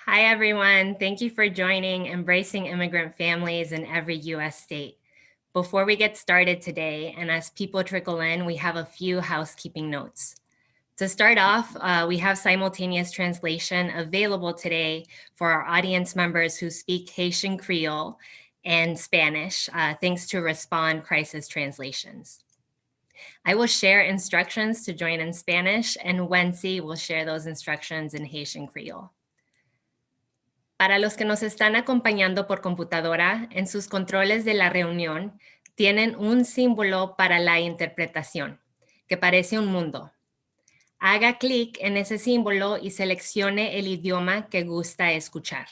Hi, everyone. Thank you for joining Embracing Immigrant Families in Every U.S. State. Before we get started today, and as people trickle in, we have a few housekeeping notes. To start off, we have simultaneous translation available today for our audience members who speak Haitian Creole and Spanish, thanks to Respond Crisis Translations. I will share instructions to join in Spanish, and Wency will share those instructions in Haitian Creole. Para los que nos están acompañando por computadora, en sus controles de la reunión tienen un símbolo para la interpretación, que parece un mundo. Haga clic en ese símbolo y seleccione el idioma que gusta escuchar.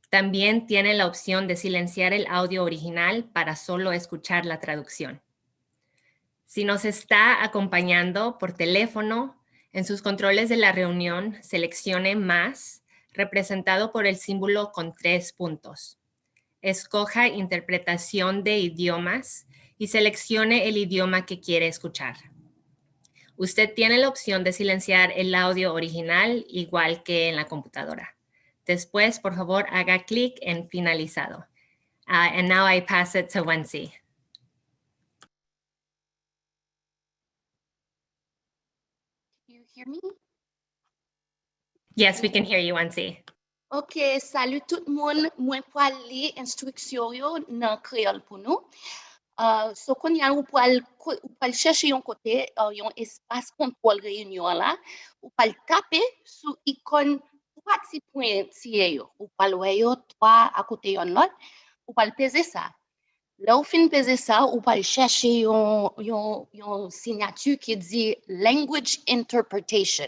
También tiene la opción de silenciar el audio original para solo escuchar la traducción. Si nos está acompañando por teléfono, en sus controles de la reunión seleccione más, representado por el símbolo con 3 puntos. Escoja interpretación de idiomas y seleccione el idioma que quiere escuchar. Usted tiene la opción de silenciar el audio original igual que en la computadora. Después, por favor, haga clic en finalizado. And now I pass it to Wency. You hear me? Yes, we can hear you, Wency. Ok, salut tout le monde. Moi pour aller instruction yo dans créole pour nous. So qu'on y a ou pour chercher un côté un espace contrôle réunion là, ou pour taper sur icône trois petits pointillés yo, ou pour voir yo trois à côté yon l'autre, ou pour peser ça. Là ou fin peser ça, ou pour chercher yon signature qui dit language interpretation.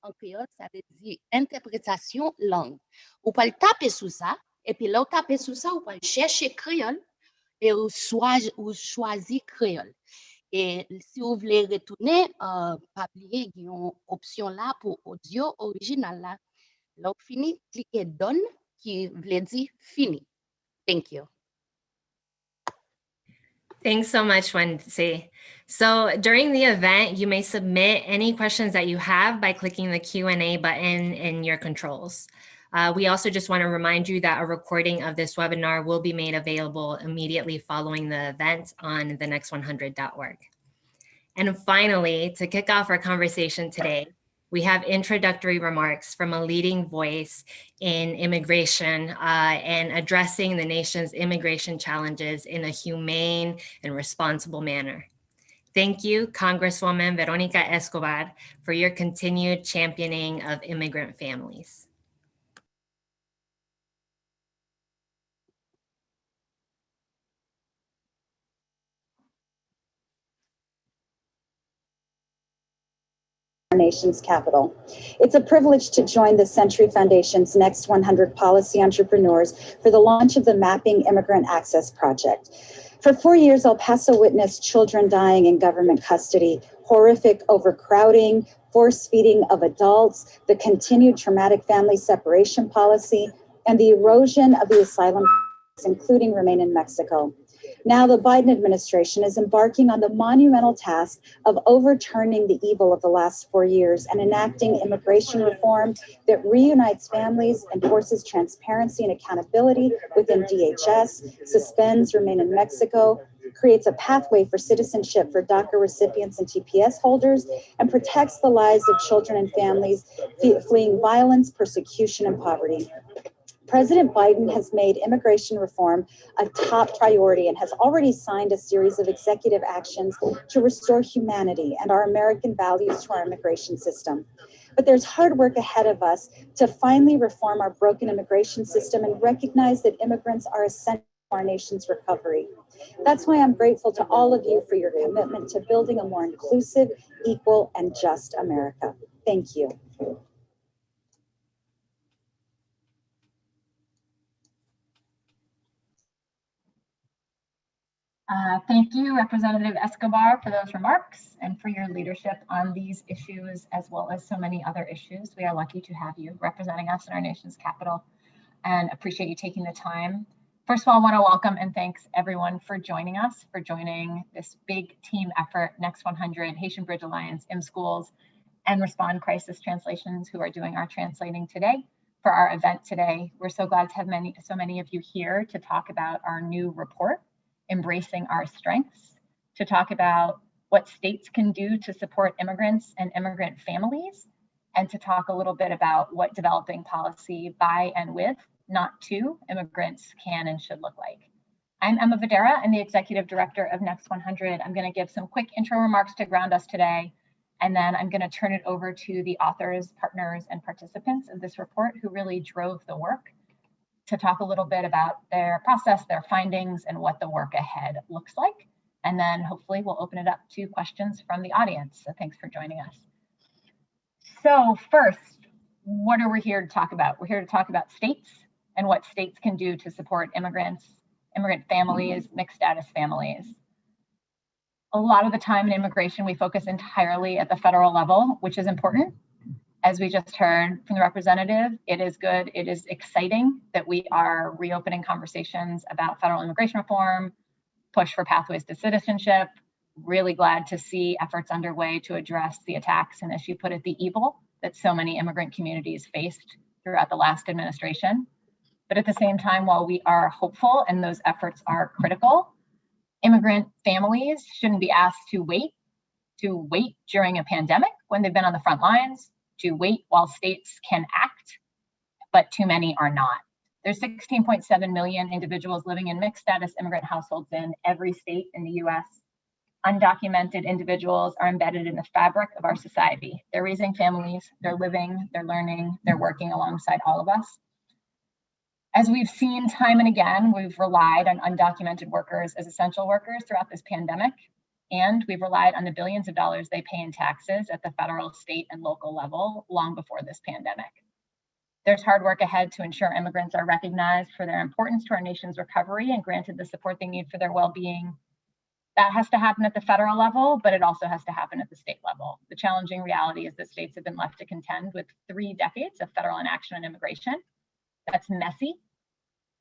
En créole, ça veut dire interprétation langue. Ou pas le taper sur ça, et puis là, vous tapez sur ça, vous pouvez chercher créole et vous choisissez créole. Et si vous voulez retourner, pas oublier qu'il y a une option là pour audio original là. Là, vous finissez, cliquez done, qui veut dire fini. Thank you. Thanks so much, Wency. So during the event, you may submit any questions that you have by clicking the Q&A button in your controls. We also just want to remind you that a recording of this webinar will be made available immediately following the event on thenext100.org. And finally, to kick off our conversation today, we have introductory remarks from a leading voice in immigration and addressing the nation's immigration challenges in a humane and responsible manner. Thank you, Congresswoman Veronica Escobar, for your continued championing of immigrant families. Our nation's capital. It's a privilege to join the Century Foundation's Next 100 Policy Entrepreneurs for the launch of the Mapping Immigrant Access Project. For 4 years, El Paso witnessed children dying in government custody, horrific overcrowding, force feeding of adults, the continued traumatic family separation policy, and the erosion of the asylum, including Remain in Mexico. Now the Biden administration is embarking on the monumental task of overturning the evil of the last 4 years and enacting immigration reform that reunites families, enforces transparency and accountability within DHS, suspends Remain in Mexico, creates a pathway for citizenship for DACA recipients and TPS holders, and protects the lives of children and families fleeing violence, persecution, and poverty. President Biden has made immigration reform a top priority and has already signed a series of executive actions to restore humanity and our American values to our immigration system. But there's hard work ahead of us to finally reform our broken immigration system and recognize that immigrants are essential to our nation's recovery. That's why I'm grateful to all of you for your commitment to building a more inclusive, equal, and just America. Thank you. Thank you, Representative Escobar, for those remarks and for your leadership on these issues, as well as so many other issues. We are lucky to have you representing us in our nation's capital and appreciate you taking the time. First of all, I want to welcome and thanks everyone for joining us, for joining this big team effort, Next 100, Haitian Bridge Alliance, ImmSchools, and Respond Crisis Translations, who are doing our translating today, for our event today. We're so glad to have so many of you here to talk about our new report, Embracing Our Strengths, to talk about what states can do to support immigrants and immigrant families, and to talk a little bit about what developing policy by and with, not to, immigrants can and should look like. I'm Emma Videra. I'm the Executive Director of Next 100. I'm going to give some quick intro remarks to ground us today, and then I'm going to turn it over to the authors, partners, and participants of this report who really drove the work to talk a little bit about their process, their findings, and what the work ahead looks like. And then hopefully we'll open it up to questions from the audience. So thanks for joining us. So first, what are we here to talk about? We're here to talk about states and what states can do to support immigrants, immigrant families, mixed status families. A lot of the time in immigration, we focus entirely at the federal level, which is important. As we just heard from the representative, it is good, it is exciting that we are reopening conversations about federal immigration reform, push for pathways to citizenship. Really glad to see efforts underway to address the attacks and, as she put it, the evil that so many immigrant communities faced throughout the last administration. But at the same time, while we are hopeful and those efforts are critical, immigrant families shouldn't be asked to wait during a pandemic when they've been on the front lines, to wait while states can act, but too many are not. There's 16.7 million individuals living in mixed status immigrant households in every state in the US. Undocumented individuals are embedded in the fabric of our society. They're raising families, they're living, they're learning, they're working alongside all of us. As we've seen time and again, we've relied on undocumented workers as essential workers throughout this pandemic, and we've relied on the billions of dollars they pay in taxes at the federal, state, and local level long before this pandemic. There's hard work ahead to ensure immigrants are recognized for their importance to our nation's recovery and granted the support they need for their well-being. That has to happen at the federal level, but it also has to happen at the state level. The challenging reality is that states have been left to contend with 3 decades of federal inaction on immigration. That's messy.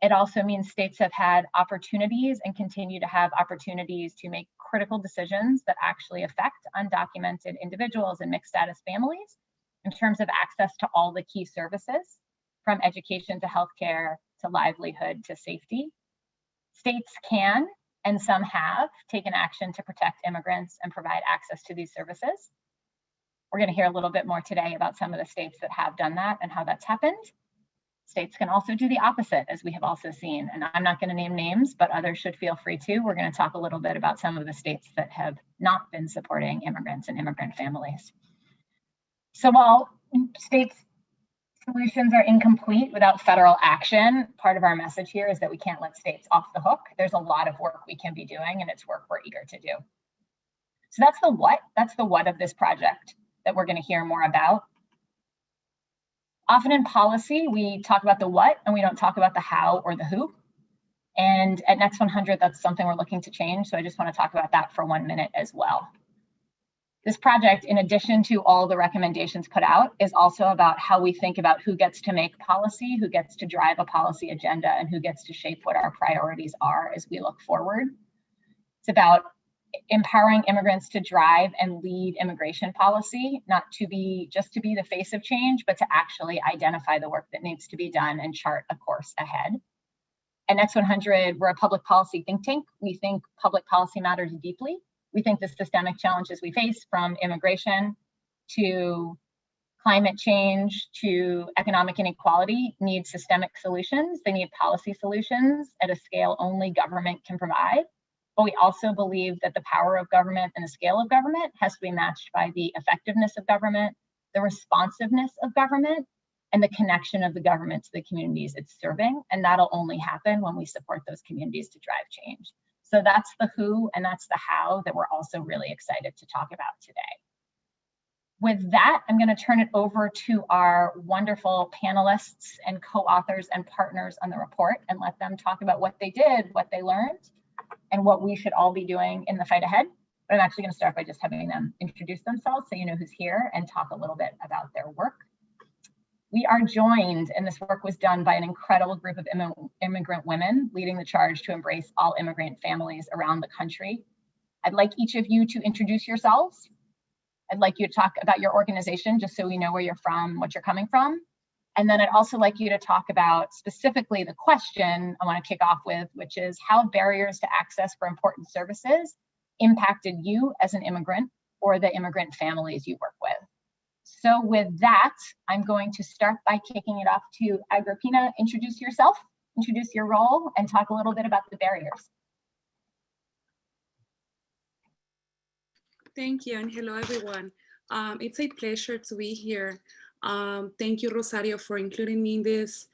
It also means states have had opportunities and continue to have opportunities to make critical decisions that actually affect undocumented individuals and mixed status families in terms of access to all the key services, from education to healthcare to livelihood to safety. States can, and some have, taken action to protect immigrants and provide access to these services. We're going to hear a little bit more today about some of the states that have done that and how that's happened. States can also do the opposite, as we have also seen. And I'm not going to name names, but others should feel free to. We're going to talk a little bit about some of the states that have not been supporting immigrants and immigrant families. So while states' solutions are incomplete without federal action, part of our message here is that we can't let states off the hook. There's a lot of work we can be doing, and it's work we're eager to do. So that's the what. That's the what of this project that we're going to hear more about. Often in policy, we talk about the what and we don't talk about the how or the who. And at Next 100, that's something we're looking to change. So I just want to talk about that for 1 minute as well. This project, in addition to all the recommendations put out, is also about how we think about who gets to make policy, who gets to drive a policy agenda, and who gets to shape what our priorities are as we look forward. It's about empowering immigrants to drive and lead immigration policy, not to be just to be the face of change, but to actually identify the work that needs to be done and chart a course ahead. At Next 100, we're a public policy think tank. We think public policy matters deeply. We think the systemic challenges we face, from immigration to climate change to economic inequality, need systemic solutions. They need policy solutions at a scale only government can provide. But we also believe that the power of government and the scale of government has to be matched by the effectiveness of government, the responsiveness of government, and the connection of the government to the communities it's serving. And that'll only happen when we support those communities to drive change. So that's the who and that's the how that we're also really excited to talk about today. With that, I'm going to turn it over to our wonderful panelists and co-authors and partners on the report and let them talk about what they did, what they learned, and what we should all be doing in the fight ahead. But I'm actually going to start by just having them introduce themselves so you know who's here and talk a little bit about their work. We are joined, and this work was done by an incredible group of immigrant women leading the charge to embrace all immigrant families around the country. I'd like each of you to introduce yourselves. I'd like you to talk about your organization just so we know where you're from, what you're coming from. And then I'd also like you to talk about specifically the question I want to kick off with, which is how have barriers to access for important services impacted you as an immigrant or the immigrant families you work with? So with that, I'm going to start by kicking it off to Agrippina. Introduce yourself, introduce your role, and talk a little bit about the barriers. Thank you, and hello, everyone. It's a pleasure to be here. Thank you, Rosario, for including me in this.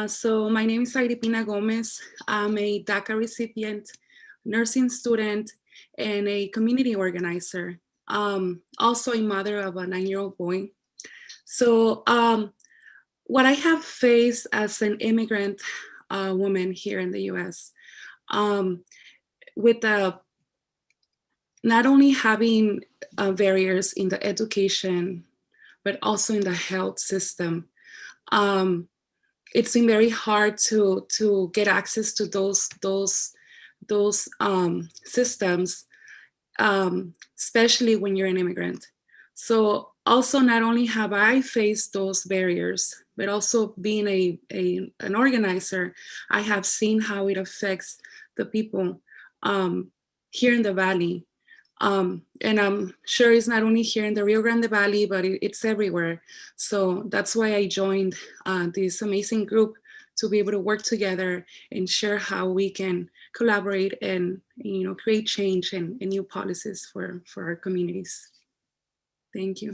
So my name is Sadipina Gomez. I'm a DACA recipient, nursing student, and a community organizer. Also a mother of a 9-year-old boy. So what I have faced as an immigrant woman here in the US, with not only having barriers in the education, but also in the health system, it's been very hard to get access to those systems, especially when you're an immigrant. So also not only have I faced those barriers, but also being an organizer, I have seen how it affects the people here in the Valley. And I'm sure it's not only here in the Rio Grande Valley, but it's everywhere. So that's why I joined this amazing group to be able to work together and share how we can collaborate and create change and new policies for our communities. Thank you.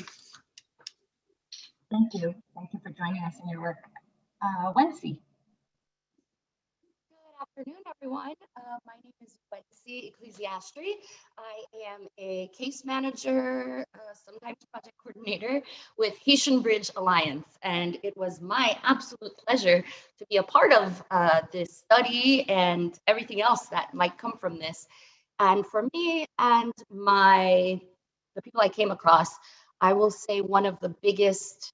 Thank you. Thank you for joining us in your work. Wency. Good afternoon, everyone. My name is Wency Ecclesiastri. I am a case manager, sometimes project coordinator with Haitian Bridge Alliance. And it was my absolute pleasure to be a part of this study and everything else that might come from this. And for me and the people I came across, I will say one of the biggest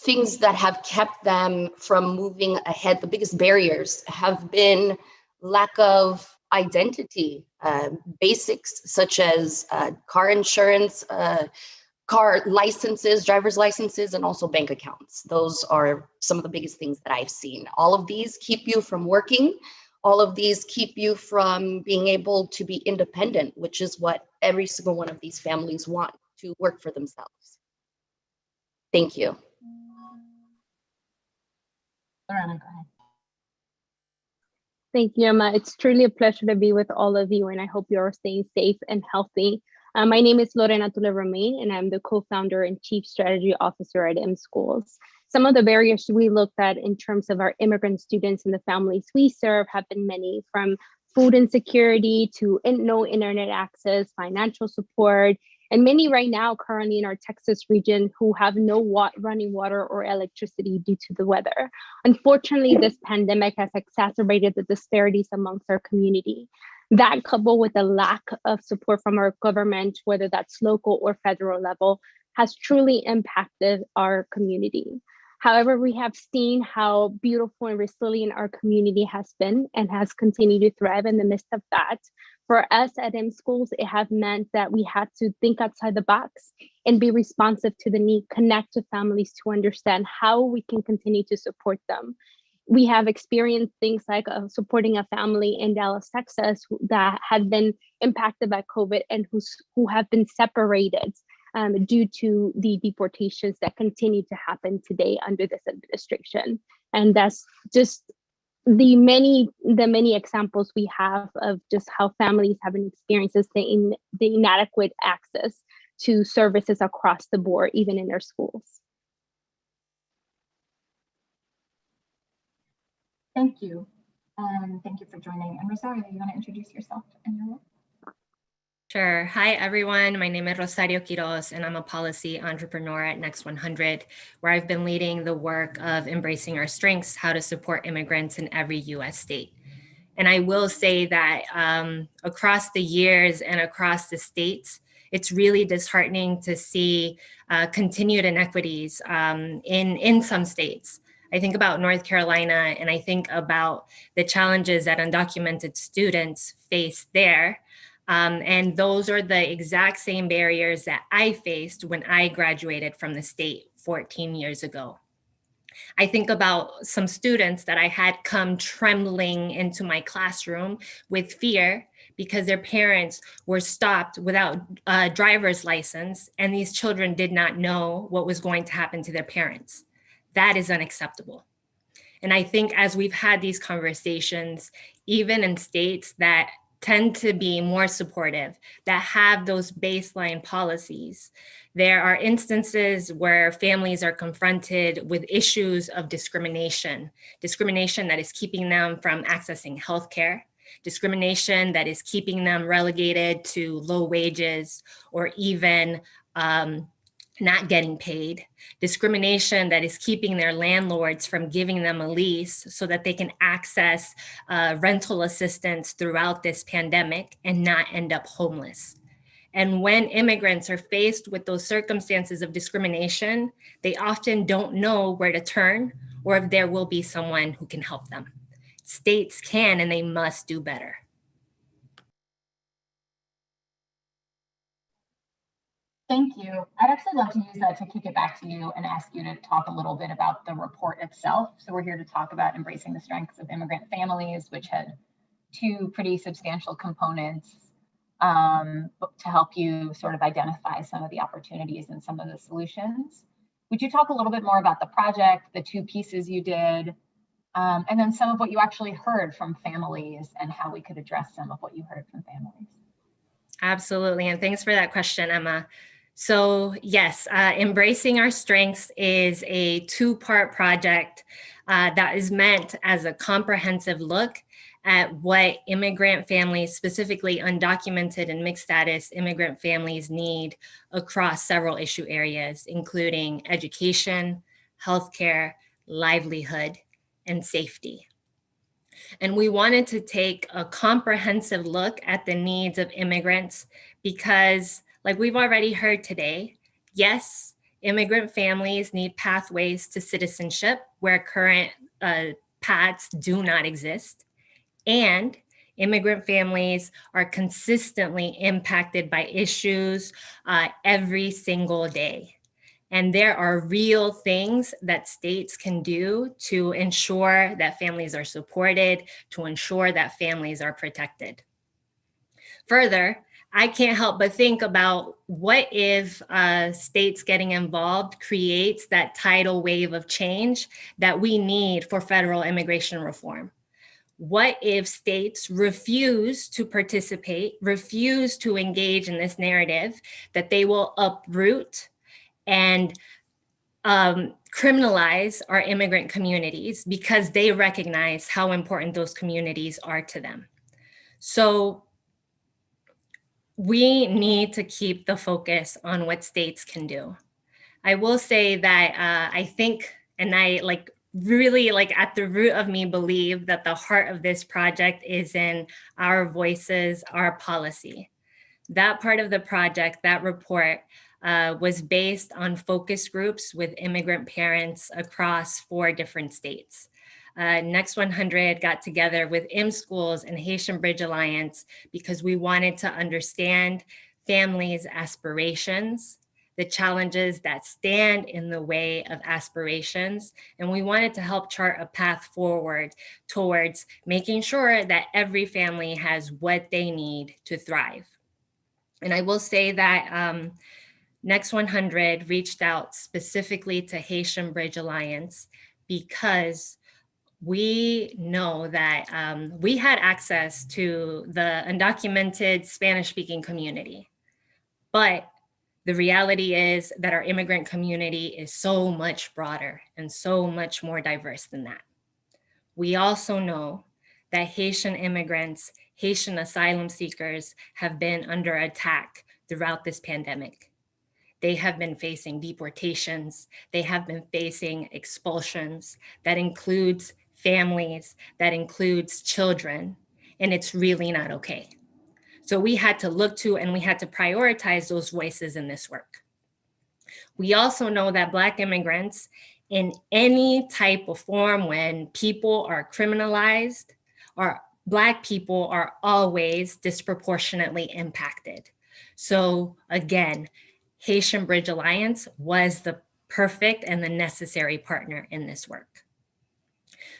things that have kept them from moving ahead, the biggest barriers have been lack of identity, basics such as car insurance, car licenses, driver's licenses, and also bank accounts. Those are some of the biggest things that I've seen. All of these keep you from working. All of these keep you from being able to be independent, which is what every single one of these families want, to work for themselves. Thank you. Lorena, go ahead. Thank you, Emma. It's truly a pleasure to be with all of you, and I hope you're staying safe and healthy. My name is Lorena Tule-Romain, and I'm the co-founder and chief strategy officer at ImmSchools. Some of the barriers we looked at in terms of our immigrant students and the families we serve have been many, from food insecurity to no internet access, financial support, and many right now currently in our Texas region who have no running water or electricity due to the weather. Unfortunately, this pandemic has exacerbated the disparities amongst our community. That, coupled with a lack of support from our government, whether that's local or federal level, has truly impacted our community. However, we have seen how beautiful and resilient our community has been and has continued to thrive in the midst of that. For us at ImmSchools, it has meant that we had to think outside the box and be responsive to the need, connect to families to understand how we can continue to support them. We have experienced things like supporting a family in Dallas, Texas that had been impacted by COVID and who have been separated due to the deportations that continue to happen today under this administration. And that's just the many examples we have of just how families have been experiencing the inadequate access to services across the board, even in their schools. Thank you. Thank you for joining. And Rosario, you want to introduce yourself and your role? Sure. Hi, everyone. My name is Rosario Quiroz, and I'm a policy entrepreneur at Next 100, where I've been leading the work of embracing our strengths, how to support immigrants in every U.S. state. And I will say that across the years and across the states, it's really disheartening to see continued inequities in some states. I think about North Carolina, and I think about the challenges that undocumented students face there. And those are the exact same barriers that I faced when I graduated from the state 14 years ago. I think about some students that I had come trembling into my classroom with fear because their parents were stopped without a driver's license, and these children did not know what was going to happen to their parents. That is unacceptable. And I think as we've had these conversations, even in states that tend to be more supportive, that have those baseline policies, there are instances where families are confronted with issues of discrimination that is keeping them from accessing healthcare, discrimination that is keeping them relegated to low wages or even not getting paid, discrimination that is keeping their landlords from giving them a lease so that they can access rental assistance throughout this pandemic and not end up homeless. And when immigrants are faced with those circumstances of discrimination, they often don't know where to turn or if there will be someone who can help them. States can and they must do better. Thank you. I'd actually love to use that to kick it back to you and ask you to talk a little bit about the report itself. So we're here to talk about embracing the strengths of immigrant families, which had two pretty substantial components to help you sort of identify some of the opportunities and some of the solutions. Would you talk a little bit more about the project, the two pieces you did, and then some of what you actually heard from families and how we could address some of what you heard from families? Absolutely, and thanks for that question, Emma. So yes, Embracing Our Strengths is a two-part project that is meant as a comprehensive look at what immigrant families, specifically undocumented and mixed status immigrant families, need across several issue areas, including education, healthcare, livelihood, and safety. And we wanted to take a comprehensive look at the needs of immigrants because, like we've already heard today, yes, immigrant families need pathways to citizenship where current paths do not exist. And immigrant families are consistently impacted by issues every single day. And there are real things that states can do to ensure that families are supported, to ensure that families are protected. Further, I can't help but think about what if states getting involved creates that tidal wave of change that we need for federal immigration reform? What if states refuse to participate, refuse to engage in this narrative that they will uproot and criminalize our immigrant communities because they recognize how important those communities are to them? So we need to keep the focus on what states can do. I will say that I think, and I really at the root of me believe that the heart of this project is in our voices, our policy. That part of the project, that report, was based on focus groups with immigrant parents across 4 different states. Next 100 got together with ImmSchools and Haitian Bridge Alliance because we wanted to understand families' aspirations, the challenges that stand in the way of aspirations, and we wanted to help chart a path forward towards making sure that every family has what they need to thrive. And I will say that Next 100 reached out specifically to Haitian Bridge Alliance because we know that we had access to the undocumented Spanish-speaking community, but the reality is that our immigrant community is so much broader and so much more diverse than that. We also know that Haitian immigrants, Haitian asylum seekers have been under attack throughout this pandemic. They have been facing deportations. They have been facing expulsions. That includes families, that includes children, and it's really not okay. So we had to look to and we had to prioritize those voices in this work. We also know that Black immigrants in any type of form, when people are criminalized, or Black people are always disproportionately impacted. So again, Haitian Bridge Alliance was the perfect and the necessary partner in this work.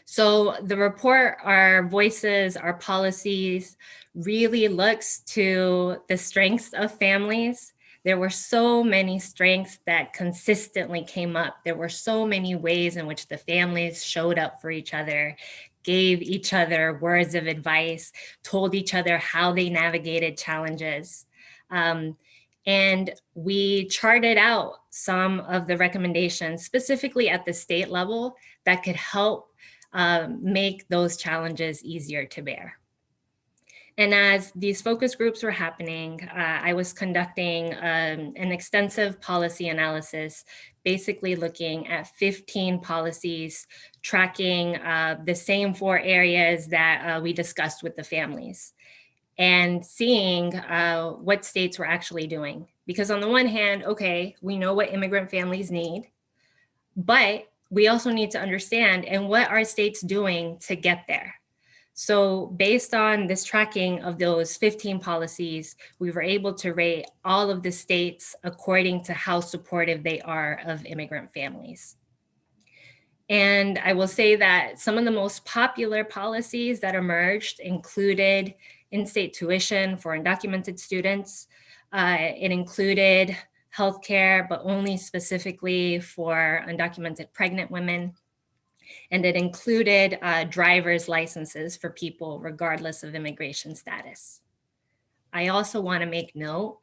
So the report, Our Voices, Our Policies, really looks to the strengths of families. There were so many strengths that consistently came up. There were so many ways in which the families showed up for each other, gave each other words of advice, told each other how they navigated challenges. And we charted out some of the recommendations, specifically at the state level, that could help make those challenges easier to bear. And as these focus groups were happening, I was conducting an extensive policy analysis, basically looking at 15 policies, tracking the same 4 areas that we discussed with the families, and seeing what states were actually doing. Because on the one hand, okay, we know what immigrant families need, but we also need to understand, and what are states doing to get there? So based on this tracking of those 15 policies, we were able to rate all of the states according to how supportive they are of immigrant families. And I will say that some of the most popular policies that emerged included in-state tuition for undocumented students. It included healthcare, but only specifically for undocumented pregnant women. And it included driver's licenses for people regardless of immigration status. I also want to make note,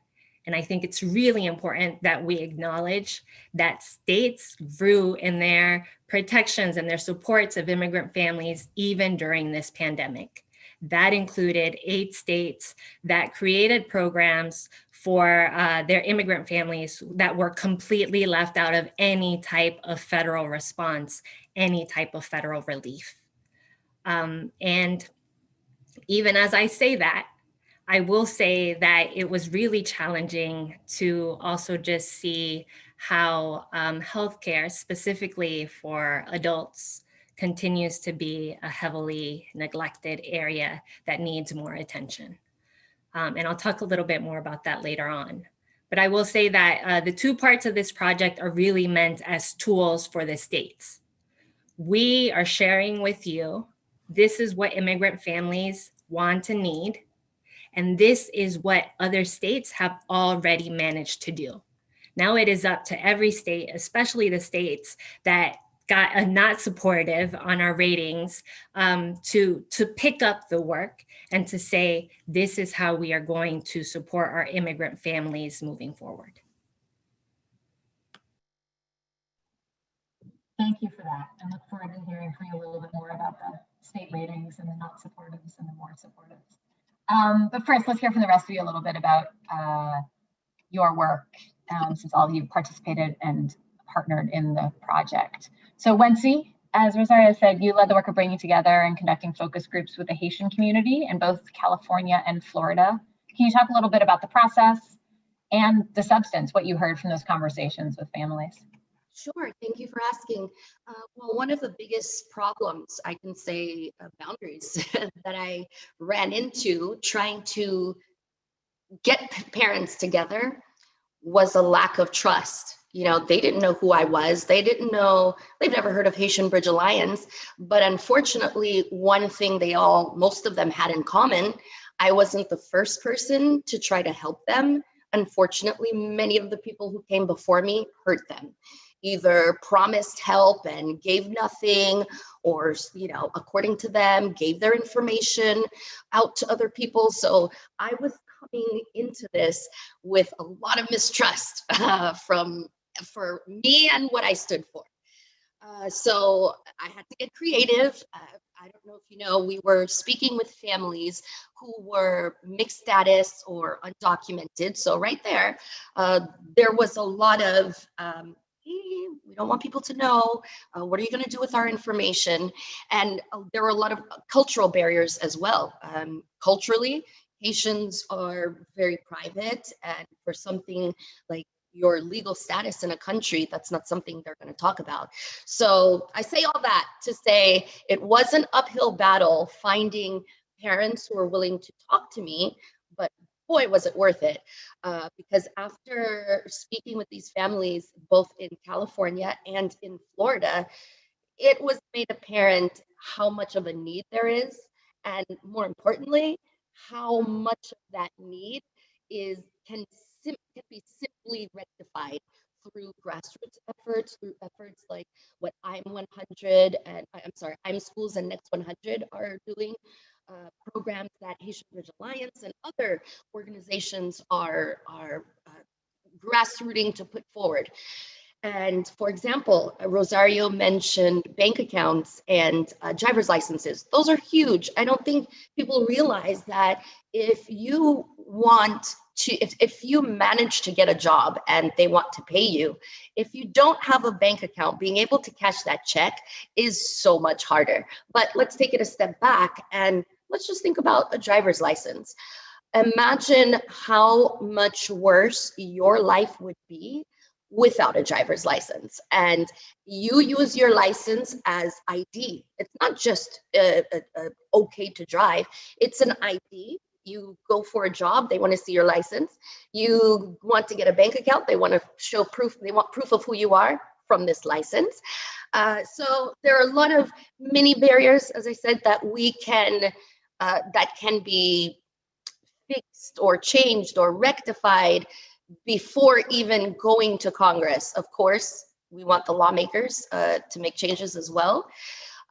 and I think it's really important that we acknowledge that states grew in their protections and their supports of immigrant families even during this pandemic. That included 8 states that created programs for their immigrant families that were completely left out of any type of federal response, any type of federal relief. And even as I say that, I will say that it was really challenging to also just see how healthcare, specifically for adults, continues to be a heavily neglected area that needs more attention. And I'll talk a little bit more about that later on. But I will say that the 2 parts of this project are really meant as tools for the states. We are sharing with you, this is what immigrant families want and need. And this is what other states have already managed to do. Now it is up to every state, especially the states that got a not supportive on our ratings, to pick up the work and to say, this is how we are going to support our immigrant families moving forward. Thank you for that. I look forward to hearing from you a little bit more about the state ratings and the not supportives and the more supportives. But first, let's hear from the rest of you a little bit about your work, since all of you participated and partnered in the project. So Wency, as Rosario said, you led the work of bringing together and conducting focus groups with the Haitian community in both California and Florida. Can you talk a little bit about the process and the substance, what you heard from those conversations with families? Sure, thank you for asking. Well, one of the biggest problems, I can say, boundaries that I ran into trying to get parents together was a lack of trust. You know, they didn't know who I was. They didn't know, they've never heard of Haitian Bridge Alliance. But unfortunately, one thing most of them had in common, I wasn't the first person to try to help them. Unfortunately, many of the people who came before me hurt them. Either promised help and gave nothing, or, you know, according to them, gave their information out to other people. So I was coming into this with a lot of mistrust for me and what I stood for. So I had to get creative. I don't know if you know, we were speaking with families who were mixed status or undocumented. So right there, there was a lot of, we don't want people to know. What are you going to do with our information? And there were a lot of cultural barriers as well. Culturally, Haitians are very private, and for something like your legal status in a country, that's not something they're going to talk about. So I say all that to say it was an uphill battle finding parents who were willing to talk to me, but boy, was it worth it. Because after speaking with these families, both in California and in Florida, it was made apparent how much of a need there is, and more importantly, how much of that need can be simply rectified through grassroots efforts, through efforts like what ImmSchools and Next 100 are doing, programs that Haitian Bridge Alliance and other organizations are grassrooting to put forward. And for example, Rosario mentioned bank accounts and driver's licenses. Those are huge. I don't think people realize that if you manage to get a job and they want to pay you, if you don't have a bank account, being able to cash that check is so much harder. But let's take it a step back and let's just think about a driver's license. Imagine how much worse your life would be without a driver's license, and you use your license as ID. It's not just okay to drive, it's an ID. You go for a job, they want to see your license. You want to get a bank account, they want to show proof, they want proof of who you are from this license. So there are a lot of mini barriers, as I said, that can be fixed or changed or rectified before even going to Congress. Of course, we want the lawmakers to make changes as well.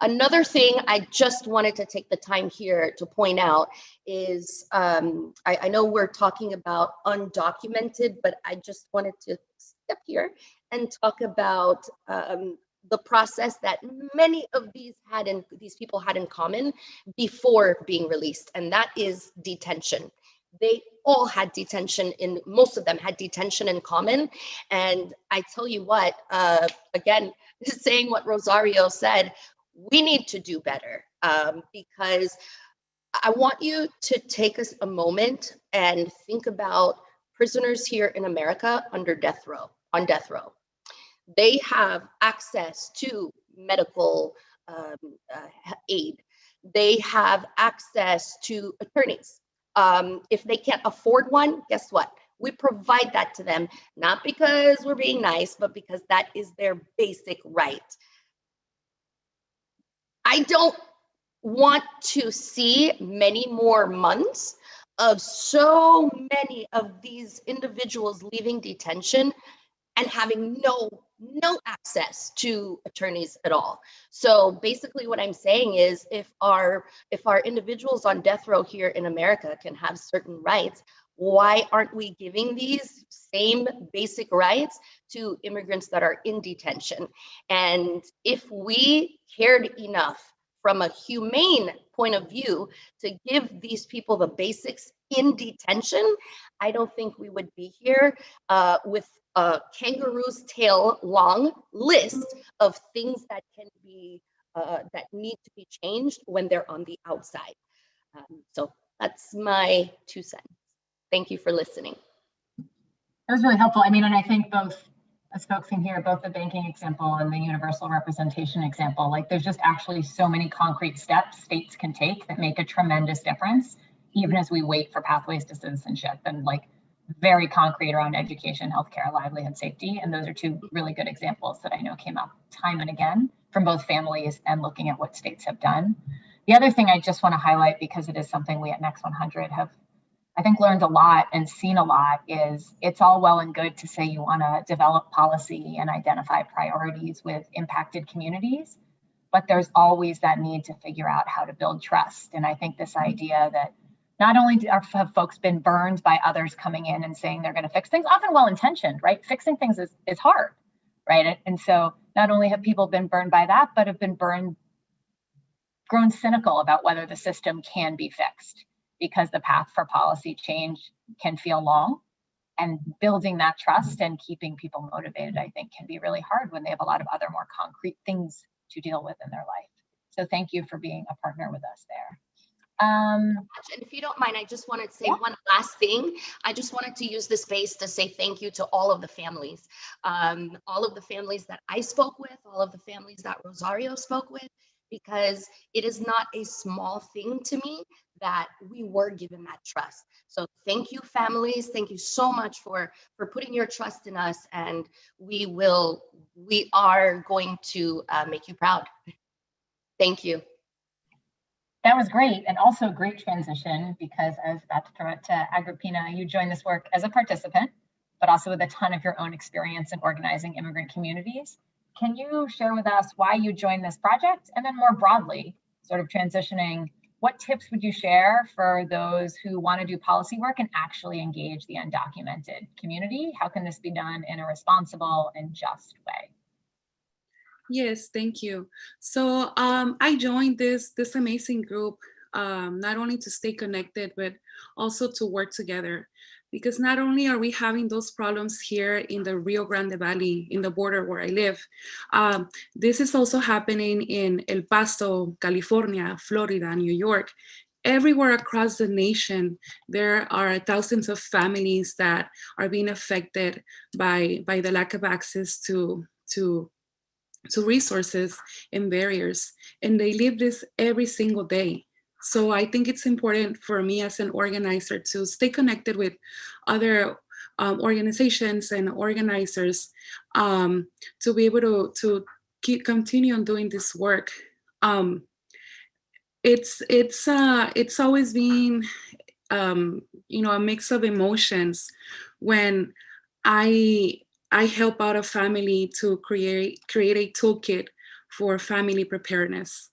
Another thing I just wanted to take the time here to point out is, I know we're talking about undocumented, but I just wanted to step here and talk about the process that many of these people had in common before being released, and that is detention. They all had detention, most of them had detention in common. And I tell you what, again, saying what Rosario said, we need to do better, because I want you to take a moment and think about prisoners here in America on death row. They have access to medical aid. They have access to attorneys. If they can't afford one, guess what? We provide that to them, not because we're being nice, but because that is their basic right. I don't want to see many more months of so many of these individuals leaving detention and having no access to attorneys at all. So basically what I'm saying is, if our individuals on death row here in America can have certain rights, why aren't we giving these same basic rights to immigrants that are in detention? And if we cared enough from a humane point of view to give these people the basics in detention, I don't think we would be here with a kangaroo's tail long list of things that can be that need to be changed when they're on the outside. So that's my 2 cents. Thank you for listening. That was really helpful. I mean, and I think both, as folks can hear, both the banking example and the universal representation example, like there's just actually so many concrete steps states can take that make a tremendous difference, even as we wait for pathways to citizenship, and like very concrete around education, healthcare, livelihood, safety. And those are 2 really good examples that I know came up time and again from both families and looking at what states have done. The other thing I just want to highlight, because it is something we at Next 100 have, I think, learned a lot and seen a lot, is it's all well and good to say you want to develop policy and identify priorities with impacted communities, but there's always that need to figure out how to build trust. And I think this idea that not only have folks been burned by others coming in and saying they're going to fix things, often well-intentioned, right? Fixing things is hard, right? And so not only have people been burned by that, but have been grown cynical about whether the system can be fixed, because the path for policy change can feel long. And building that trust and keeping people motivated, I think, can be really hard when they have a lot of other more concrete things to deal with in their life. So thank you for being a partner with us there. And if you don't mind, I just wanted to say one last thing. I just wanted to use this space to say thank you to all of the families, all of the families that I spoke with, all of the families that Rosario spoke with, because it is not a small thing to me that we were given that trust. So thank you, families. Thank you so much for putting your trust in us, and we are going to make you proud. Thank you. That was great, and also a great transition, because I was about to throw it to Agrippina. You joined this work as a participant, but also with a ton of your own experience in organizing immigrant communities. Can you share with us why you joined this project? And then more broadly, sort of transitioning, what tips would you share for those who want to do policy work and actually engage the undocumented community? How can this be done in a responsible and just way? Yes, thank you. So I joined this amazing group, not only to stay connected, but also to work together. Because not only are we having those problems here in the Rio Grande Valley, in the border where I live, this is also happening in El Paso, California, Florida, New York. Everywhere across the nation, there are thousands of families that are being affected by the lack of access to resources and barriers, and they live this every single day. So I think it's important for me as an organizer to stay connected with other organizations and organizers to be able to continue on doing this work. It's always been a mix of emotions when I help out a family to create a toolkit for family preparedness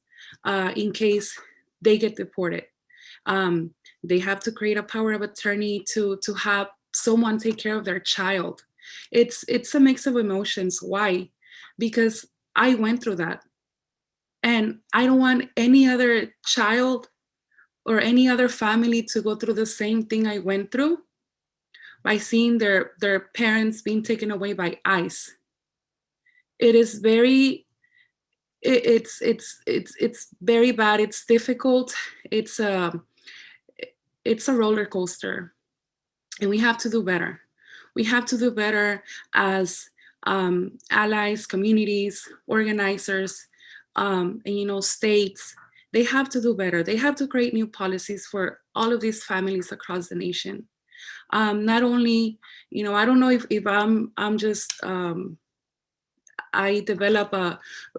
in case they get deported. They have to create a power of attorney to have someone take care of their child. It's a mix of emotions. Why? Because I went through that. And I don't want any other child or any other family to go through the same thing I went through by seeing their parents being taken away by ICE. It is very, it's very bad. It's difficult. It's a roller coaster, and we have to do better. We have to do better as allies, communities, organizers, and states. They have to do better. They have to create new policies for all of these families across the nation. Not only, I don't know if I'm just, I develop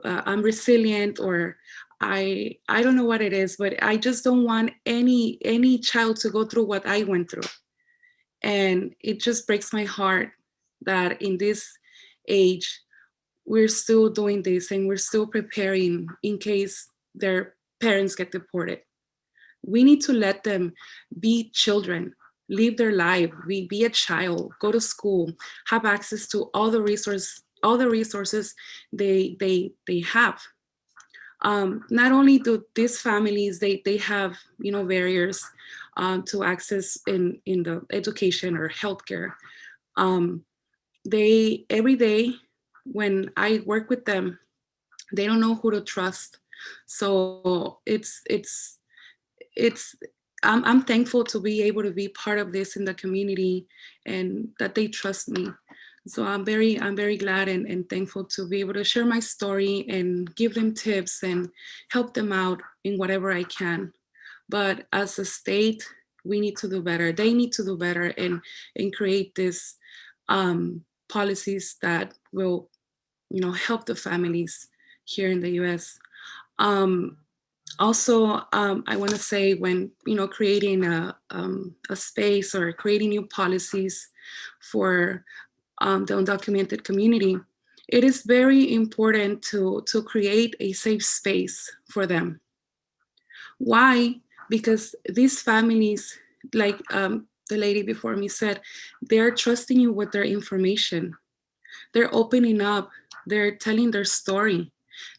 I'm resilient, or I don't know what it is, but I just don't want any child to go through what I went through. And it just breaks my heart that in this age, we're still doing this and we're still preparing in case their parents get deported. We need to let them be children, live their life, be a child, go to school, have access to all the resources they have. Not only do these families, they have barriers to access in the education or healthcare. They every day when I work with them, they don't know who to trust. So I'm thankful to be able to be part of this in the community and that they trust me. So I'm very glad and thankful to be able to share my story and give them tips and help them out in whatever I can. But as a state, we need to do better. They need to do better and create this policies that will, help the families here in the U.S. Also, I want to say when creating a space or creating new policies for the undocumented community, it is very important to create a safe space for them. Why? Because these families, like the lady before me said, they're trusting you with their information. They're opening up. They're telling their story.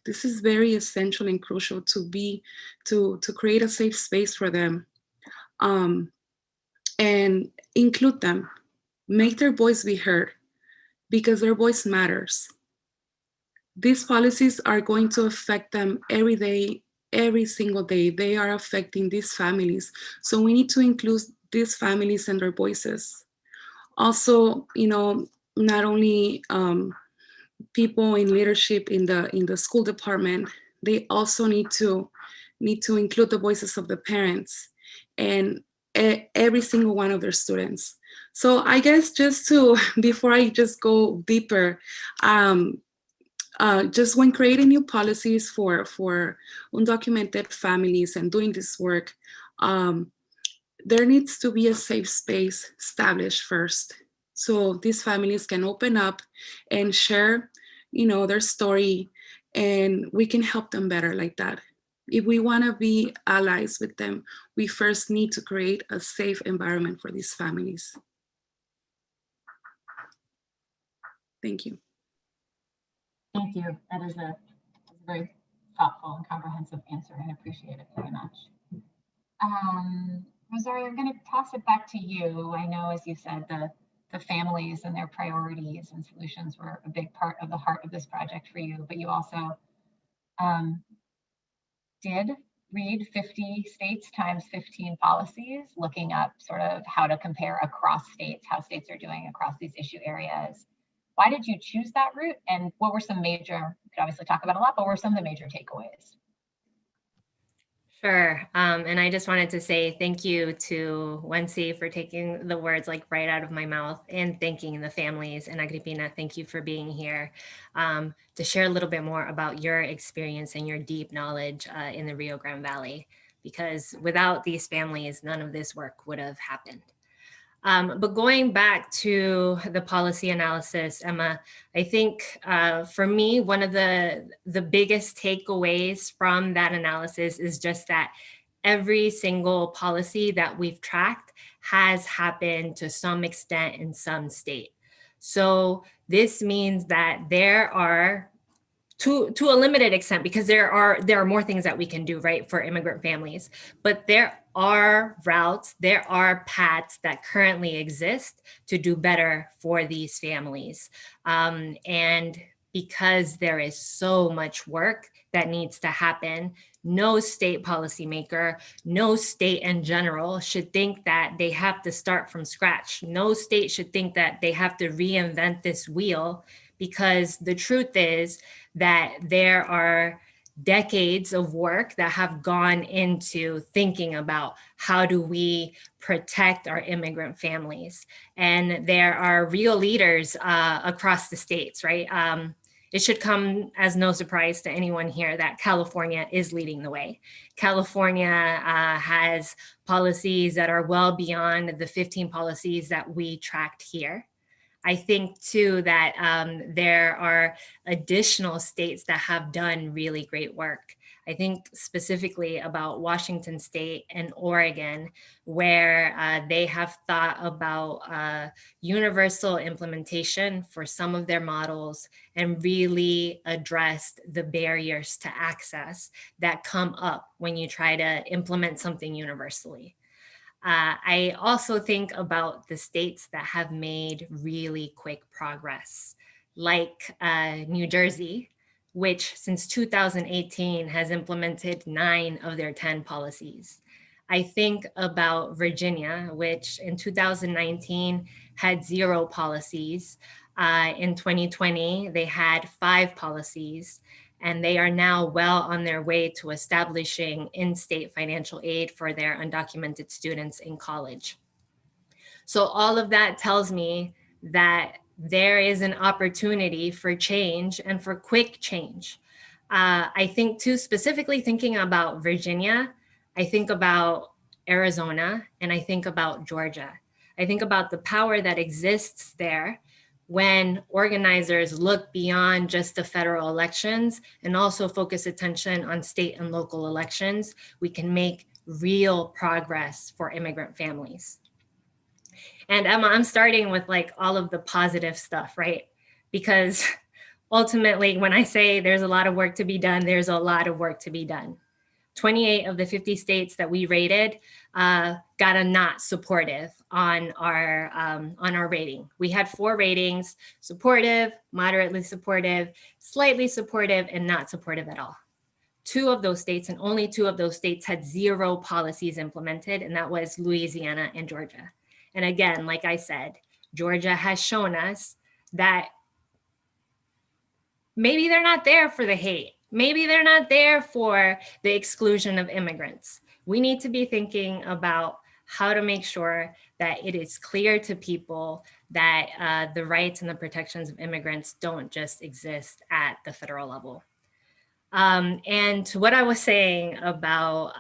This is very essential and crucial to create a safe space for them, and include them, make their voice be heard, because their voice matters. These policies are going to affect them every day, every single day. They are affecting these families. So we need to include these families and their voices. Also, not only people in leadership in the school department, they also need to include the voices of the parents and every single one of their students. So I guess just to, before I just go deeper, just when creating new policies for undocumented families and doing this work, there needs to be a safe space established first. So these families can open up and share, their story, and we can help them better like that. If we want to be allies with them, we first need to create a safe environment for these families. Thank you. Thank you. That is a very thoughtful and comprehensive answer, and appreciate it very much. Rosario, I'm going to toss it back to you. I know, as you said, the families and their priorities and solutions were a big part of the heart of this project for you, but you also did read 50 states times 15 policies, looking up sort of how to compare across states, how states are doing across these issue areas. Why did you choose that route? And what were some major, you could obviously talk about a lot, but what were some of the major takeaways? Sure. And I just wanted to say thank you to Wency for taking the words like right out of my mouth, and thanking the families. And Agripina, thank you for being here to share a little bit more about your experience and your deep knowledge in the Rio Grande Valley, because without these families, none of this work would have happened. But going back to the policy analysis, Emma, I think for me, one of the biggest takeaways from that analysis is just that every single policy that we've tracked has happened to some extent in some state. So this means that there are, to a limited extent, because there are more things that we can do, right, for immigrant families, but there are routes, there are paths that currently exist to do better for these families. And because there is so much work that needs to happen, no state policymaker, no state in general should think that they have to start from scratch. No state should think that they have to reinvent this wheel, because the truth is that there are decades of work that have gone into thinking about how do we protect our immigrant families. And there are real leaders across the states, right? It should come as no surprise to anyone here that California is leading the way. California has policies that are well beyond the 15 policies that we tracked here. I think too that there are additional states that have done really great work. I think specifically about Washington State and Oregon, where they have thought about universal implementation for some of their models and really addressed the barriers to access that come up when you try to implement something universally. I also think about the states that have made really quick progress, like New Jersey, which since 2018 has implemented 9 of their 10 policies. I think about Virginia, which in 2019 had 0 policies. In 2020, they had 5 policies. And they are now well on their way to establishing in-state financial aid for their undocumented students in college. So all of that tells me that there is an opportunity for change and for quick change. I think too, specifically thinking about Virginia, I think about Arizona, and I think about Georgia. I think about the power that exists there when organizers look beyond just the federal elections and also focus attention on state and local elections. We can make real progress for immigrant families. And Emma, I'm starting with like all of the positive stuff, right? Because ultimately, when I say there's a lot of work to be done, there's a lot of work to be done. 28 of the 50 states that we rated got a not supportive on our rating. We had 4 ratings: supportive, moderately supportive, slightly supportive, and not supportive at all. 2 of those states, and only 2 of those states, had 0 policies implemented, and that was Louisiana and Georgia. And again, like I said, Georgia has shown us that maybe they're not there for the hate. maybe they're not there for the exclusion of immigrants. We need to be thinking about how to make sure that it is clear to people that the rights and the protections of immigrants don't just exist at the federal level. And to what I was saying about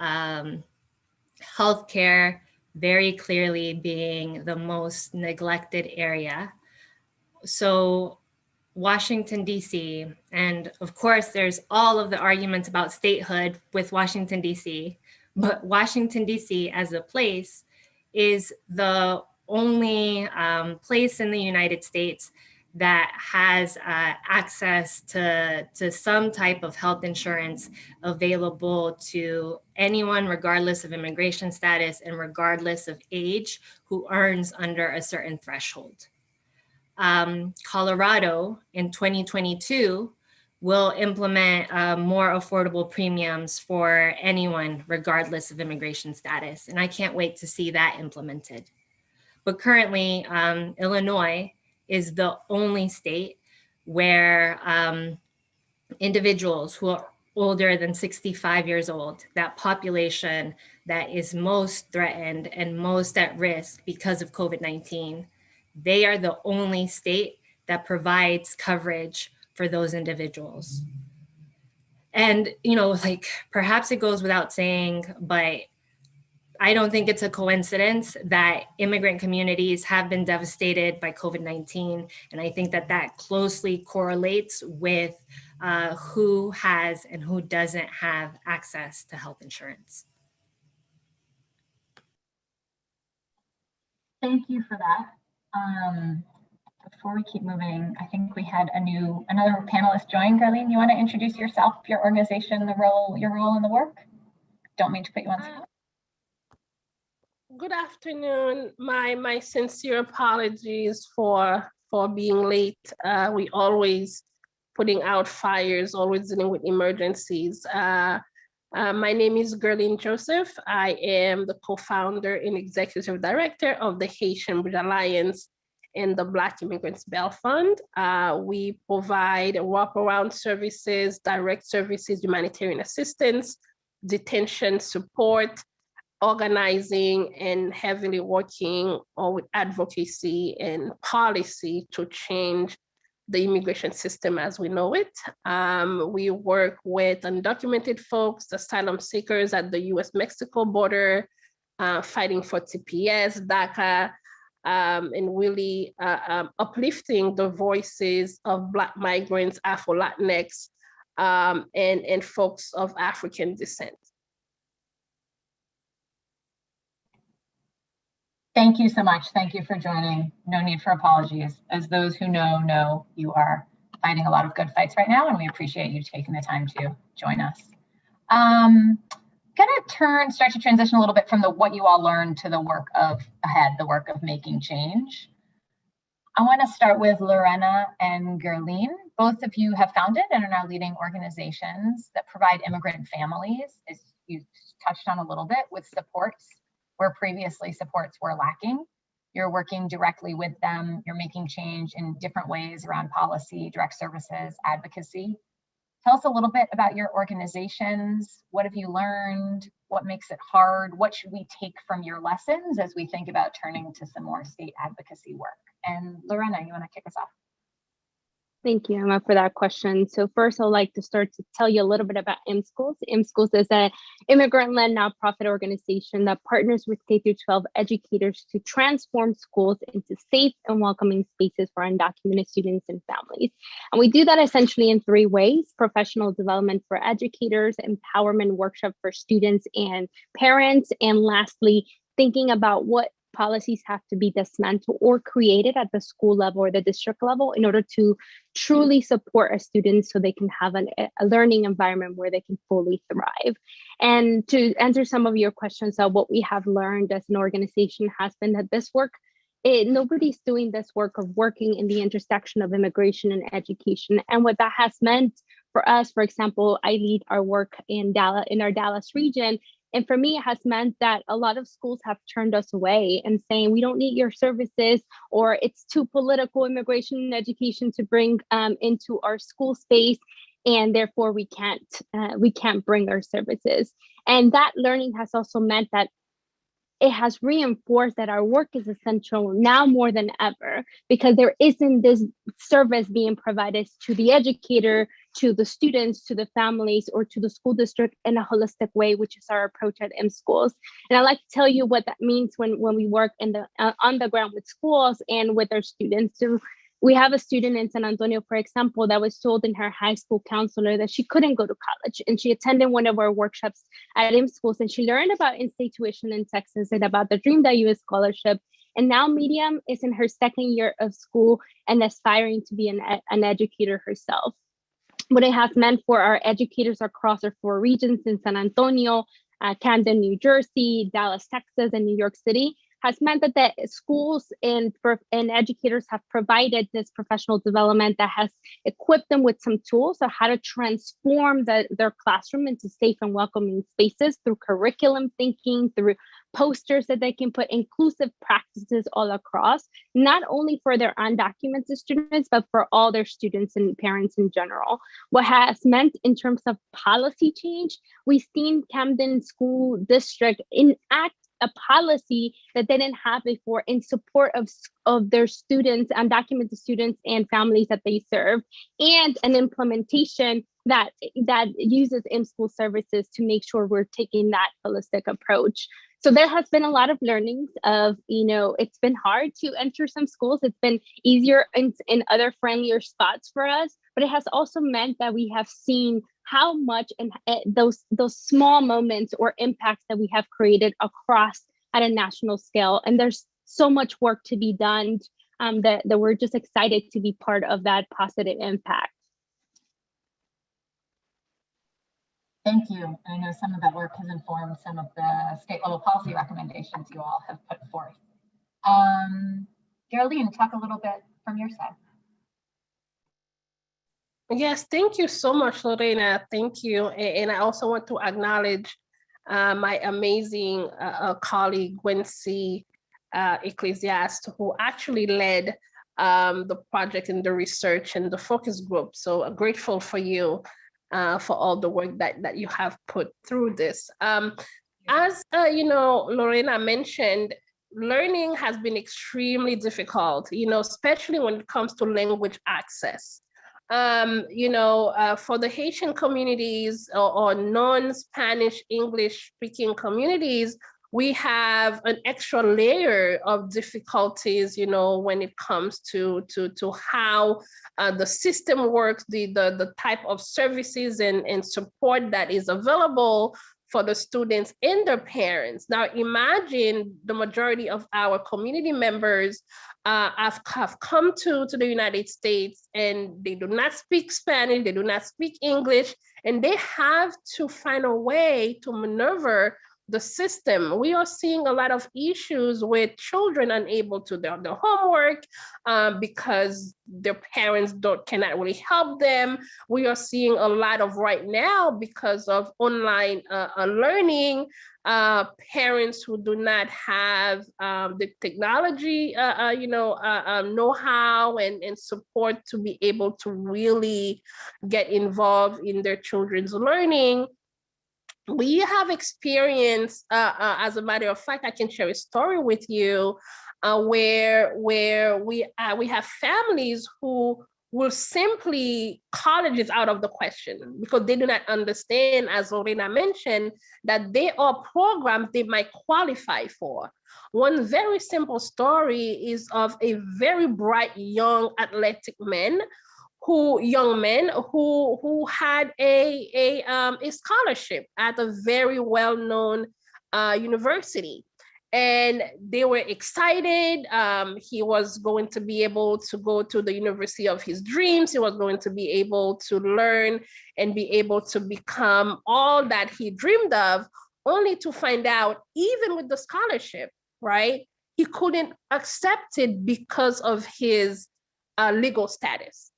healthcare very clearly being the most neglected area. So Washington, D.C., and of course, there's all of the arguments about statehood with Washington, D.C., but Washington, D.C. as a place is the only place in the United States that has access to some type of health insurance available to anyone, regardless of immigration status and regardless of age, who earns under a certain threshold. Colorado in 2022 will implement more affordable premiums for anyone, regardless of immigration status. And I can't wait to see that implemented. But currently, Illinois is the only state where individuals who are older than 65 years old, that population that is most threatened and most at risk because of COVID-19, they are the only state that provides coverage for those individuals. And, you know, like perhaps it goes without saying, but I don't think it's a coincidence that immigrant communities have been devastated by COVID-19. And I think that that closely correlates with who has and who doesn't have access to health insurance. Thank you for that. Before we keep moving, I think we had another panelist join. Garlene, you want to introduce yourself, your organization, your role in the work? Don't mean to put you on spot. Good afternoon. My sincere apologies for being late. We always putting out fires, always dealing with emergencies. My name is Garlene Joseph. I am the co-founder and executive director of the Haitian Bridge Alliance and the Black Immigrants Bail Fund. We provide wraparound services, direct services, humanitarian assistance, detention support, organizing, and heavily working with advocacy and policy to change the immigration system as we know it. We work with undocumented folks, asylum seekers at the US-Mexico border, fighting for TPS, DACA, and really uplifting the voices of Black migrants, Afro-Latinx, and folks of African descent. Thank you so much. Thank you for joining. No need for apologies. As those who know you are fighting a lot of good fights right now, and we appreciate you taking the time to join us. Gonna start to transition a little bit from what you all learned to the work of ahead, the work of making change. I want to start with Lorena and Garlene. Both of you have founded and are now leading organizations that provide immigrant families, as you touched on a little bit, with supports where previously supports were lacking. You're working directly with them. You're making change in different ways around policy, direct services, advocacy. Tell us a little bit about your organizations. What have you learned? What makes it hard? What should we take from your lessons as we think about turning to some more state advocacy work? And Lorena, you want to kick us off? Thank you, Emma, for that question. So first, I'd like to start to tell you a little bit about ImmSchools. ImmSchools is an immigrant-led nonprofit organization that partners with K-12 educators to transform schools into safe and welcoming spaces for undocumented students and families. And we do that essentially in three ways: professional development for educators, empowerment workshop for students and parents, and lastly, thinking about what policies have to be dismantled or created at the school level or the district level in order to truly support our students so they can have a learning environment where they can fully thrive. And to answer some of your questions, what we have learned as an organization has been that this work, nobody's doing this work of working in the intersection of immigration and education. And what that has meant for us, for example, I lead our work in our Dallas region. And for me, it has meant that a lot of schools have turned us away and saying, we don't need your services, or it's too political, immigration and education to bring into our school space. and therefore we can't bring our services. And that learning has also meant that it has reinforced that our work is essential now more than ever, because there isn't this service being provided to the educator, to the students, to the families, or to the school district in a holistic way, which is our approach at ImmSchools. And I'd like to tell you what that means when we work in the on the ground with schools and with our students. So we have a student in San Antonio, for example, that was told in her high school counselor that she couldn't go to college. And she attended one of our workshops at ImmSchools, and she learned about in-state tuition in Texas and about the Dream.US scholarship. And now Miriam is in her second year of school and aspiring to be an educator herself. What it has meant for our educators across our 4 regions in San Antonio, Camden, New Jersey, Dallas, Texas, and New York City has meant that the schools and educators have provided this professional development that has equipped them with some tools on how to transform their classroom into safe and welcoming spaces through curriculum thinking, through posters that they can put, inclusive practices all across, not only for their undocumented students, but for all their students and parents in general. What has meant in terms of policy change, we've seen Camden School District enact a policy that they didn't have before in support of their students, undocumented students and families that they serve, and an implementation that uses ImmSchool services to make sure we're taking that holistic approach. So there has been a lot of learnings of, it's been hard to enter some schools. It's been easier in other friendlier spots for us, but it has also meant that we have seen how much and those small moments or impacts that we have created across at a national scale. And there's so much work to be done that we're just excited to be part of that positive impact. Thank you. I know some of that work has informed some of the state level policy recommendations you all have put forth. Geraldine, talk a little bit from your side. Yes, thank you so much, Lorena. Thank you. And I also want to acknowledge my amazing colleague, Gwency Ecclesiast, who actually led the project and the research and the focus group. So grateful for you for all the work that you have put through this. As Lorena mentioned, learning has been extremely difficult, especially when it comes to language access. For the Haitian communities or non-Spanish English speaking communities, we have an extra layer of difficulties, when it comes to how the system works, the type of services and support that is available for the students and their parents. Now, imagine the majority of our community members have come to the United States and they do not speak Spanish, they do not speak English, and they have to find a way to maneuver the system. We are seeing a lot of issues with children unable to do their homework because their parents cannot really help them. We are seeing a lot of right now because of online learning, parents who do not have the technology, know-how and support to be able to really get involved in their children's learning. We have experienced, as a matter of fact, I can share a story with you where we have families who will simply, college is out of the question because they do not understand, as Lorena mentioned, that there are programs they might qualify for. One very simple story is of a very bright young athletic man who had a scholarship at a very well-known university. And they were excited. He was going to be able to go to the university of his dreams. He was going to be able to learn and be able to become all that he dreamed of, only to find out, even with the scholarship, right, he couldn't accept it because of his legal status.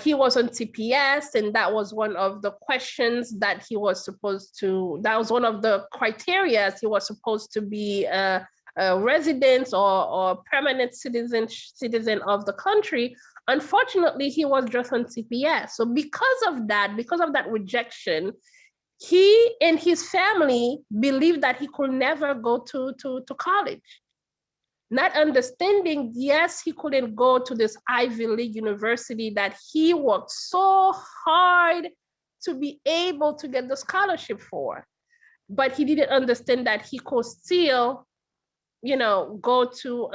He was on TPS, and that was one of the questions that he was supposed to, that was one of the criteria. He was supposed to be a resident or permanent citizen of the country. Unfortunately, he was just on CPS. So because of that rejection, he and his family believed that he could never go to college. Not understanding, yes, he couldn't go to this Ivy League university that he worked so hard to be able to get the scholarship for. But he didn't understand that he could still, go to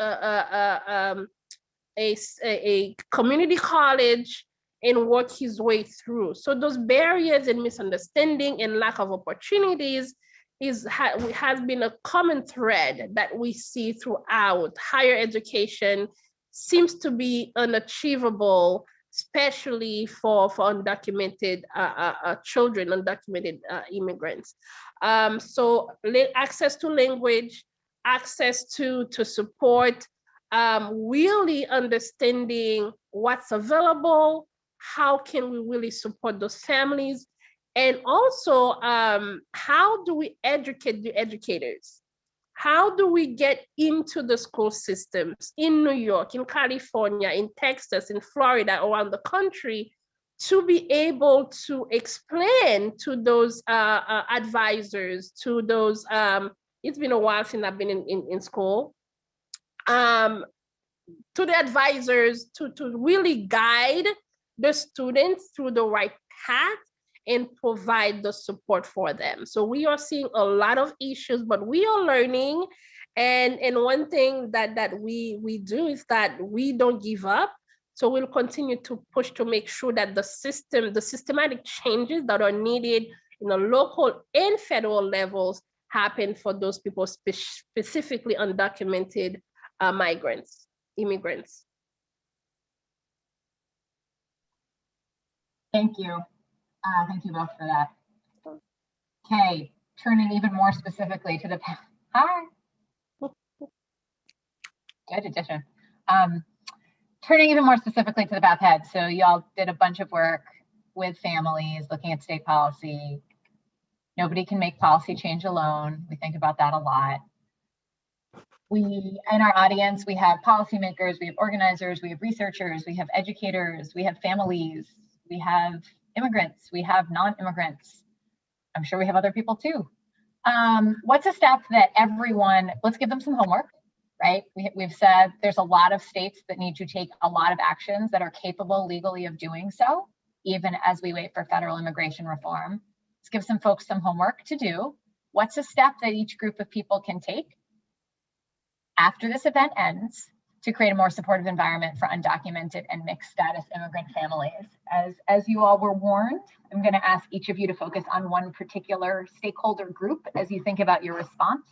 a community college and work his way through. So those barriers and misunderstanding and lack of opportunities has been a common thread that we see throughout higher education. Seems to be unachievable, especially for undocumented children, undocumented immigrants. So access to language, access to support, really understanding what's available, how can we really support those families, and also how do we educate the educators? How do we get into the school systems in New York, in California, in Texas, in Florida, around the country, to be able to explain to those advisors, to those, it's been a while since I've been in school, to the advisors to really guide the students through the right path and provide the support for them. So we are seeing a lot of issues, but we are learning. And one thing that we do is that we don't give up. So we'll continue to push to make sure that the systematic changes that are needed in the local and federal levels happen for those people, specifically undocumented immigrants. Thank you. Thank you both for that. Okay, turning even more specifically to the hi. Good addition. Turning even more specifically to the path ahead. So y'all did a bunch of work with families, looking at state policy. Nobody can make policy change alone. We think about that a lot. We, in our audience, we have policymakers, we have organizers, we have researchers, we have educators, we have families, we have immigrants, we have non-immigrants. I'm sure we have other people too. What's a step that everyone, let's give them some homework, right? We've said there's a lot of states that need to take a lot of actions that are capable legally of doing so, even as we wait for federal immigration reform. Let's give some folks some homework to do. What's a step that each group of people can take after this event ends to create a more supportive environment for undocumented and mixed status immigrant families? As you all were warned, I'm going to ask each of you to focus on one particular stakeholder group as you think about your response.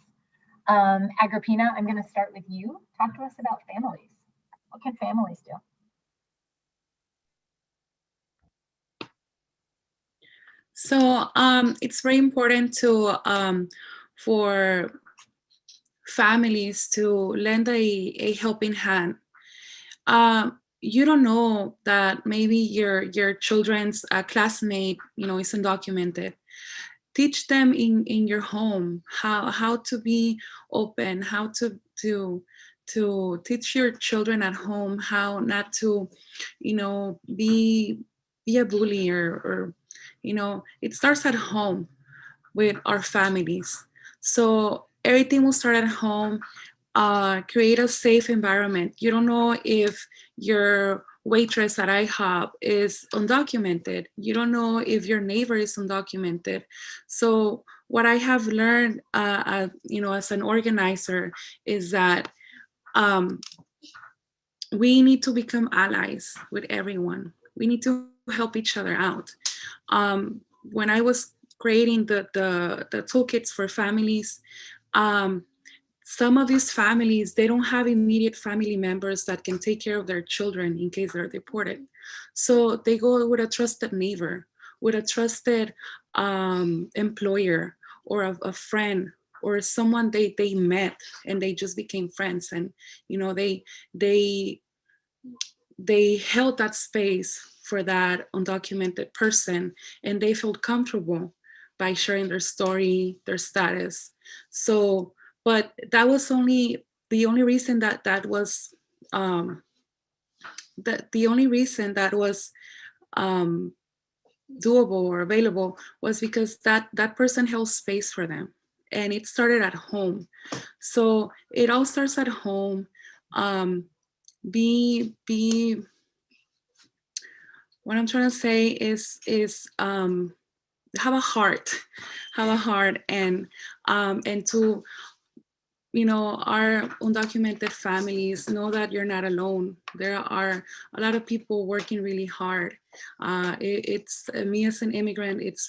Agrippina, I'm going to start with you. Talk to us about families. What can families do? So it's very important to for families to lend a helping hand. You don't know that maybe your children's classmate, is undocumented. Teach them in your home how to be open, how to teach your children at home how not to, be a bully or it starts at home with our families. So everything will start at home. Create a safe environment. You don't know if your waitress at IHOP is undocumented. You don't know if your neighbor is undocumented. So what I have learned, as an organizer, is that we need to become allies with everyone. We need to help each other out. When I was creating the toolkits for families, some of these families, they don't have immediate family members that can take care of their children in case they're deported. So they go with a trusted neighbor, with a trusted employer, or a friend, or someone they met and they just became friends, and they held that space for that undocumented person, and they felt comfortable by sharing their story, their status. So, but that was the only reason that was the only reason that was doable or available was because that person held space for them, and it started at home. So it all starts at home. Be what I'm trying to say is have a heart, and to, our undocumented families, know that you're not alone. There are a lot of people working really hard. It's me as an immigrant, it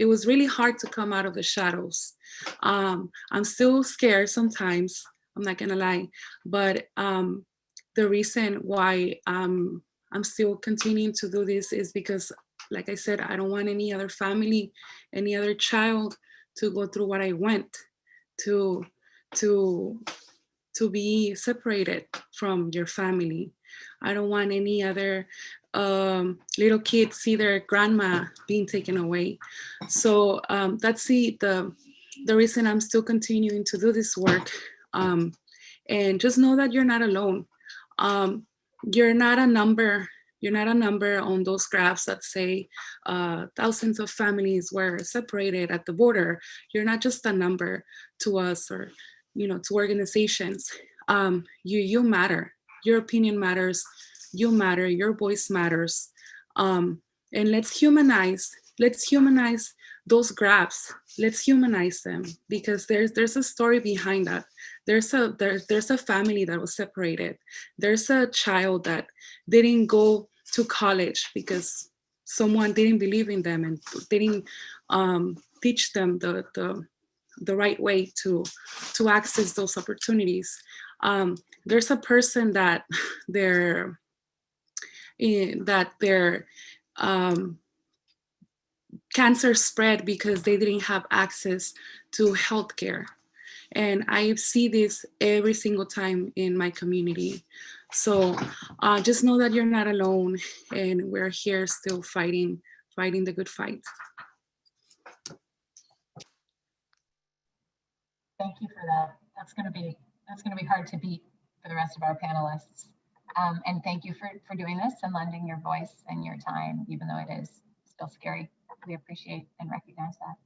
was really hard to come out of the shadows. I'm still scared sometimes, I'm not gonna lie, but the reason why I'm still continuing to do this is because, like I said, I don't want any other family, any other child to go through what I went, to be separated from your family. I don't want any other little kids see their grandma being taken away. So that's the reason I'm still continuing to do this work. And just know that you're not alone. You're not a number. You're not a number on those graphs that say thousands of families were separated at the border. You're not just a number to us or, to organizations. You matter. Your opinion matters. You matter. Your voice matters. And let's humanize those graphs. Let's humanize them, because there's a story behind that. There's a family that was separated. There's a child that didn't go to college because someone didn't believe in them and didn't teach them the right way to access those opportunities. There's a person that their cancer spread because they didn't have access to healthcare. And I see this every single time in my community. So just know that you're not alone, and we're here still fighting the good fight. Thank you for that. That's going to be hard to beat for the rest of our panelists. And thank you for doing this and lending your voice and your time, even though it is still scary. We appreciate and recognize that.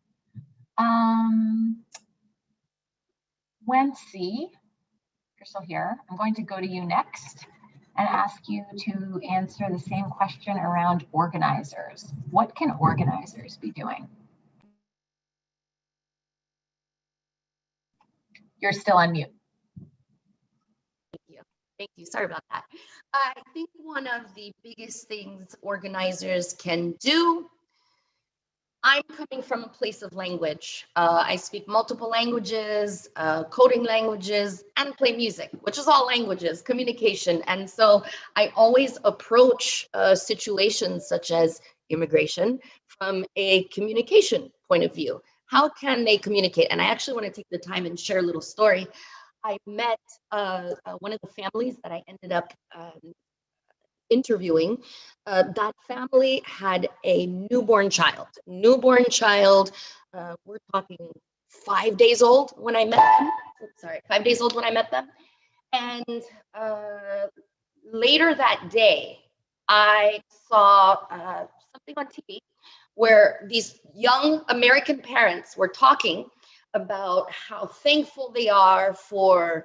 Wency, you're still here. I'm going to go to you next and ask you to answer the same question around organizers. What can organizers be doing? You're still on mute. Thank you. Sorry about that. I think one of the biggest things organizers can do, I'm coming from a place of language. I speak multiple languages, coding languages, and play music, which is all languages, communication. And so I always approach situations such as immigration from a communication point of view. How can they communicate? And I actually want to take the time and share a little story. I met one of the families that I ended up interviewing. That family had a newborn child. We're talking 5 days old when I met them. Sorry, 5 days old when I met them. And later that day, I saw something on TV where these young American parents were talking about how thankful they are for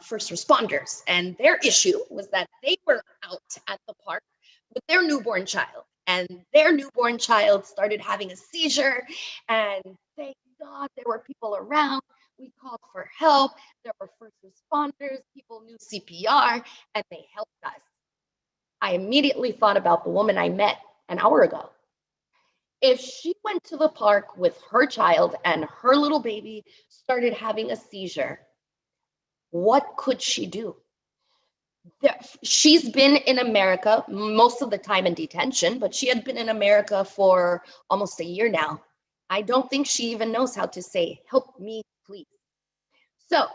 first responders. And their issue was that they were out at the park with their newborn child, and their newborn child started having a seizure, and thank God there were people around. We called for help. There were first responders, people knew CPR, and they helped us. I immediately thought about the woman I met an hour ago. If she went to the park with her child and her little baby started having a seizure, what could she do? She's been in America most of the time in detention, but she had been in America for almost a year now. I don't think she even knows how to say, "Help me, please." So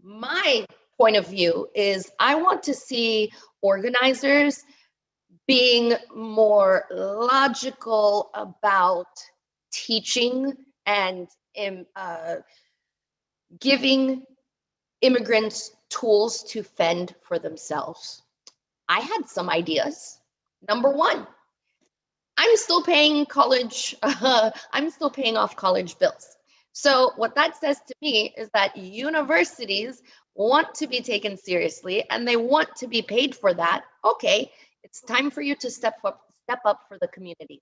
my point of view is I want to see organizers being more logical about teaching and giving immigrants tools to fend for themselves. I had some ideas. Number one, I'm still paying college, I'm still paying off college bills. So what that says to me is that universities want to be taken seriously and they want to be paid for that. Okay, it's time for you to step up for the community.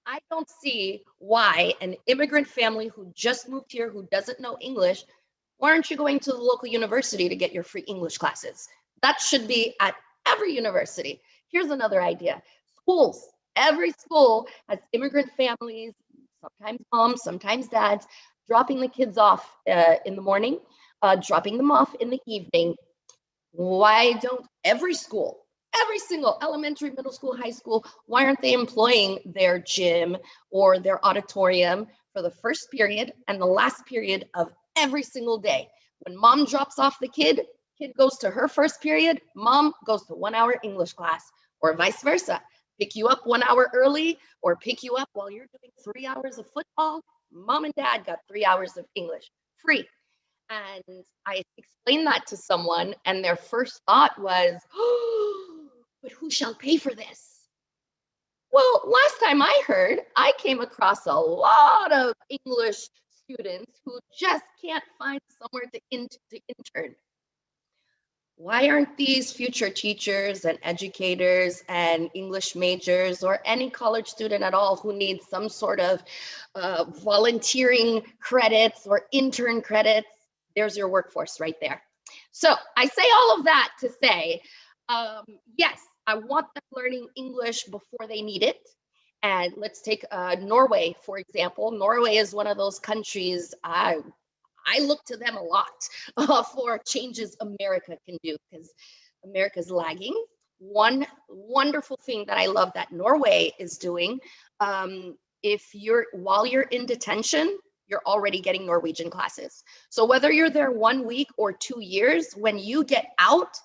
I don't see why an immigrant family who just moved here, who doesn't know English, why aren't you going to the local university to get your free English classes? That should be at every university. Here's another idea. Schools. Every school has immigrant families, sometimes moms, sometimes dads, dropping the kids off in the morning, dropping them off in the evening. Why don't every school, every single elementary, middle school, high school, why aren't they employing their gym or their auditorium for the first period and the last period of every single day? When mom drops off the kid goes to her first period, mom goes to 1 hour English class, or vice versa. Pick you up 1 hour early or pick you up while you're doing 3 hours of football. Mom and dad got 3 hours of English free. And I explained that to someone and their first thought was, oh, but who shall pay for this? Well, last time I heard, I came across a lot of English students who just can't find somewhere to intern. Why aren't these future teachers and educators and English majors or any college student at all who needs some sort of volunteering credits or intern credits? There's your workforce right there. So I say all of that to say, yes, I want them learning English before they need it. And let's take Norway, for example. Norway is one of those countries I look to them a lot for changes America can do, because America's lagging. One wonderful thing that I love that Norway is doing, while you're in detention, you're already getting Norwegian classes. So whether you're there 1 week or 2 years, when you get out,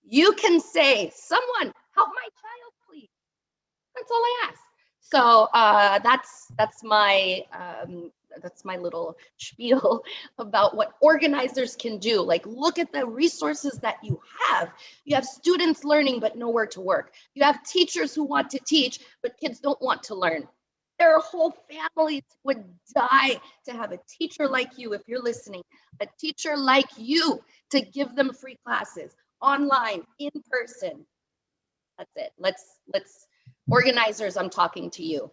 you can say, someone help my child, please. That's all I ask. So that's my little spiel about what organizers can do. Like, look at the resources that you have. You have students learning but nowhere to work. You have teachers who want to teach but kids don't want to learn. There are whole families who would die to have a teacher like you, if you're listening, a teacher like you to give them free classes, online, in person. That's it. Let's organizers, I'm talking to you.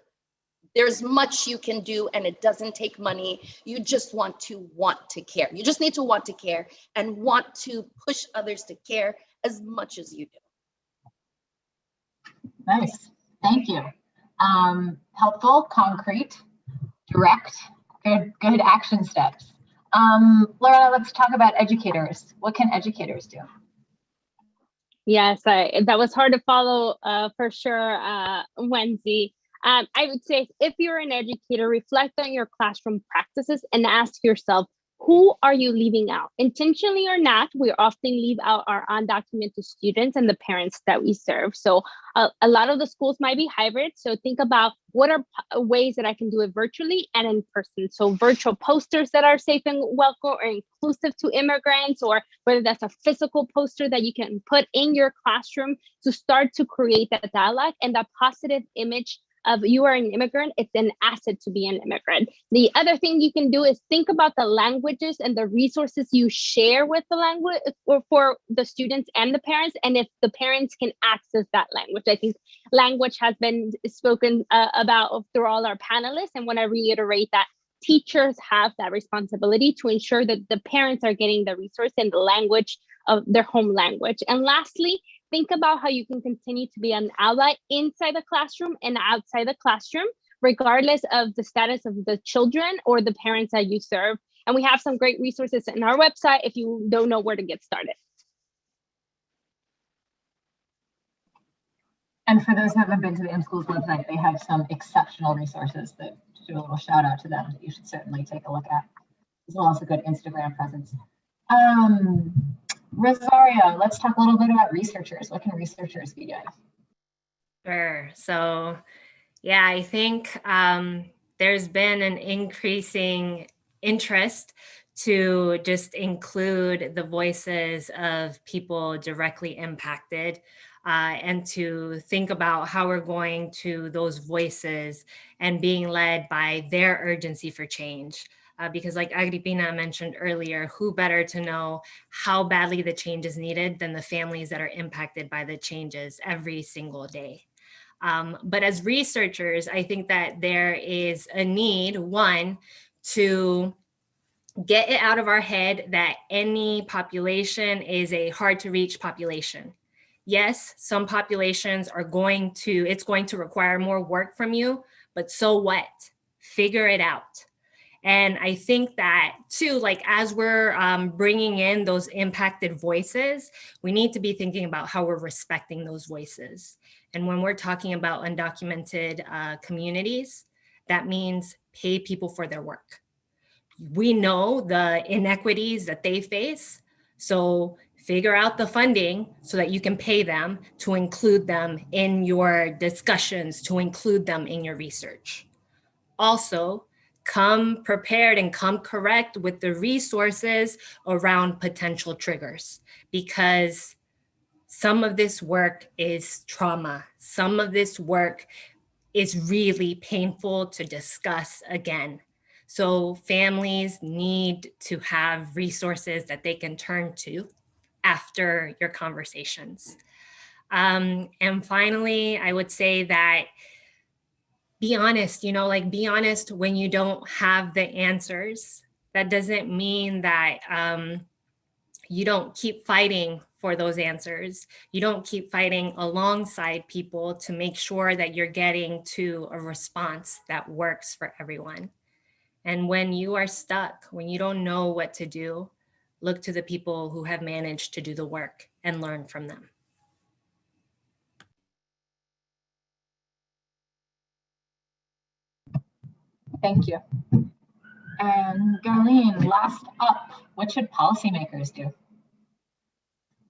There's much you can do and it doesn't take money. You just want to care. You just need to want to care and want to push others to care as much as you do. Nice, thank you. Helpful, concrete, direct, good action steps. Laura, let's talk about educators. What can educators do? Yes, that was hard to follow for sure, Wendy. I would say if you're an educator, reflect on your classroom practices and ask yourself, who are you leaving out? Intentionally or not, we often leave out our undocumented students and the parents that we serve. So a lot of the schools might be hybrid. So think about what are ways that I can do it virtually and in person. So virtual posters that are safe and welcome or inclusive to immigrants, or whether that's a physical poster that you can put in your classroom to start to create that dialogue and that positive image of you are an immigrant. It's an asset to be an immigrant. The other thing you can do is think about the languages and the resources you share with the language or for the students and the parents, and if the parents can access that language. I think language has been spoken about through all our panelists, and want to reiterate that teachers have that responsibility to ensure that the parents are getting the resource in the language of their home language. And lastly, think about how you can continue to be an ally inside the classroom and outside the classroom, regardless of the status of the children or the parents that you serve. And we have some great resources in our website if you don't know where to get started. And for those who haven't been to the ImmSchools website, they have some exceptional resources that do a little shout out to them that you should certainly take a look at, as well as a good Instagram presence. Rosario, let's talk a little bit about researchers. What can researchers be doing? Sure. So, yeah, I think there's been an increasing interest to just include the voices of people directly impacted and to think about how we're going to those voices and being led by their urgency for change. Because like Agripina mentioned earlier, who better to know how badly the change is needed than the families that are impacted by the changes every single day. But as researchers, I think that there is a need, one, to get it out of our head that any population is a hard to reach population. Yes, some populations are it's going to require more work from you, but so what? Figure it out. And I think that too, like as we're bringing in those impacted voices, we need to be thinking about how we're respecting those voices. And when we're talking about undocumented communities, that means pay people for their work. We know the inequities that they face, so figure out the funding so that you can pay them, to include them in your discussions, to include them in your research. Also, come prepared and come correct with the resources around potential triggers, because some of this work is trauma. Some of this work is really painful to discuss again. So families need to have resources that they can turn to after your conversations. And finally, I would say that be honest, be honest when you don't have the answers. That doesn't mean that you don't keep fighting for those answers. You don't keep fighting alongside people to make sure that you're getting to a response that works for everyone. And when you are stuck, when you don't know what to do, look to the people who have managed to do the work and learn from them. Thank you. And Darlene, last up, what should policymakers do?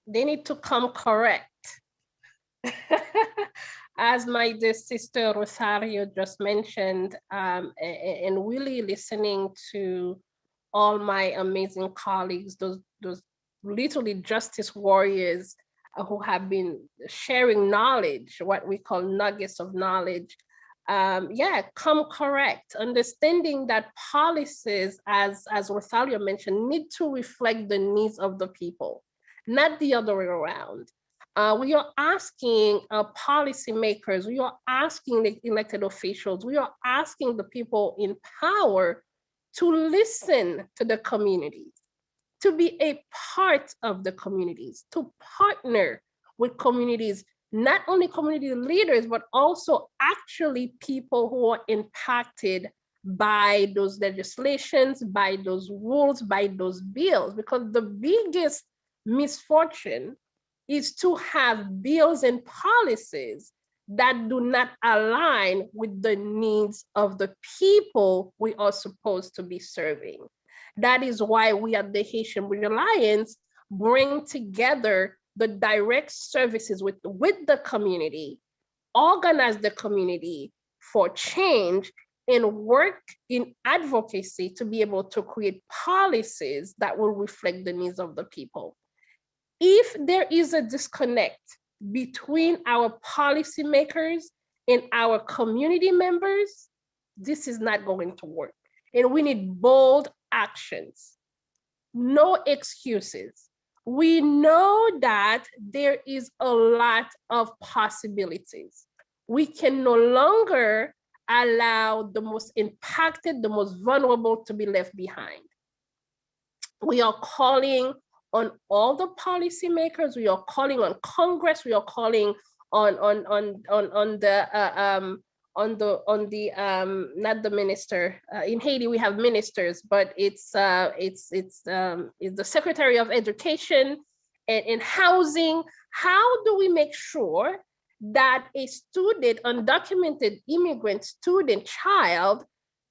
They need to come correct. As my dear sister Rosario just mentioned, and really listening to all my amazing colleagues, those literally justice warriors who have been sharing knowledge, what we call nuggets of knowledge. Come correct, understanding that policies, as Rosario mentioned, need to reflect the needs of the people, not the other way around. We are asking policymakers, we are asking the elected officials, we are asking the people in power to listen to the communities, to be a part of the communities, to partner with communities, not only community leaders, but also actually people who are impacted by those legislations, by those rules, by those bills, because the biggest misfortune is to have bills and policies that do not align with the needs of the people we are supposed to be serving. That is why we at the Haitian Bridge Alliance bring together the direct services with the community, organize the community for change, and work in advocacy to be able to create policies that will reflect the needs of the people. If there is a disconnect between our policymakers and our community members, this is not going to work. And we need bold actions, no excuses. We know that there is a lot of possibilities. We can no longer allow the most impacted, the most vulnerable to be left behind. We are calling on all the policymakers, we are calling on Congress, we are calling on the not the minister. In Haiti, we have ministers, but it's the Secretary of Education and Housing. How do we make sure that a student, undocumented immigrant student child,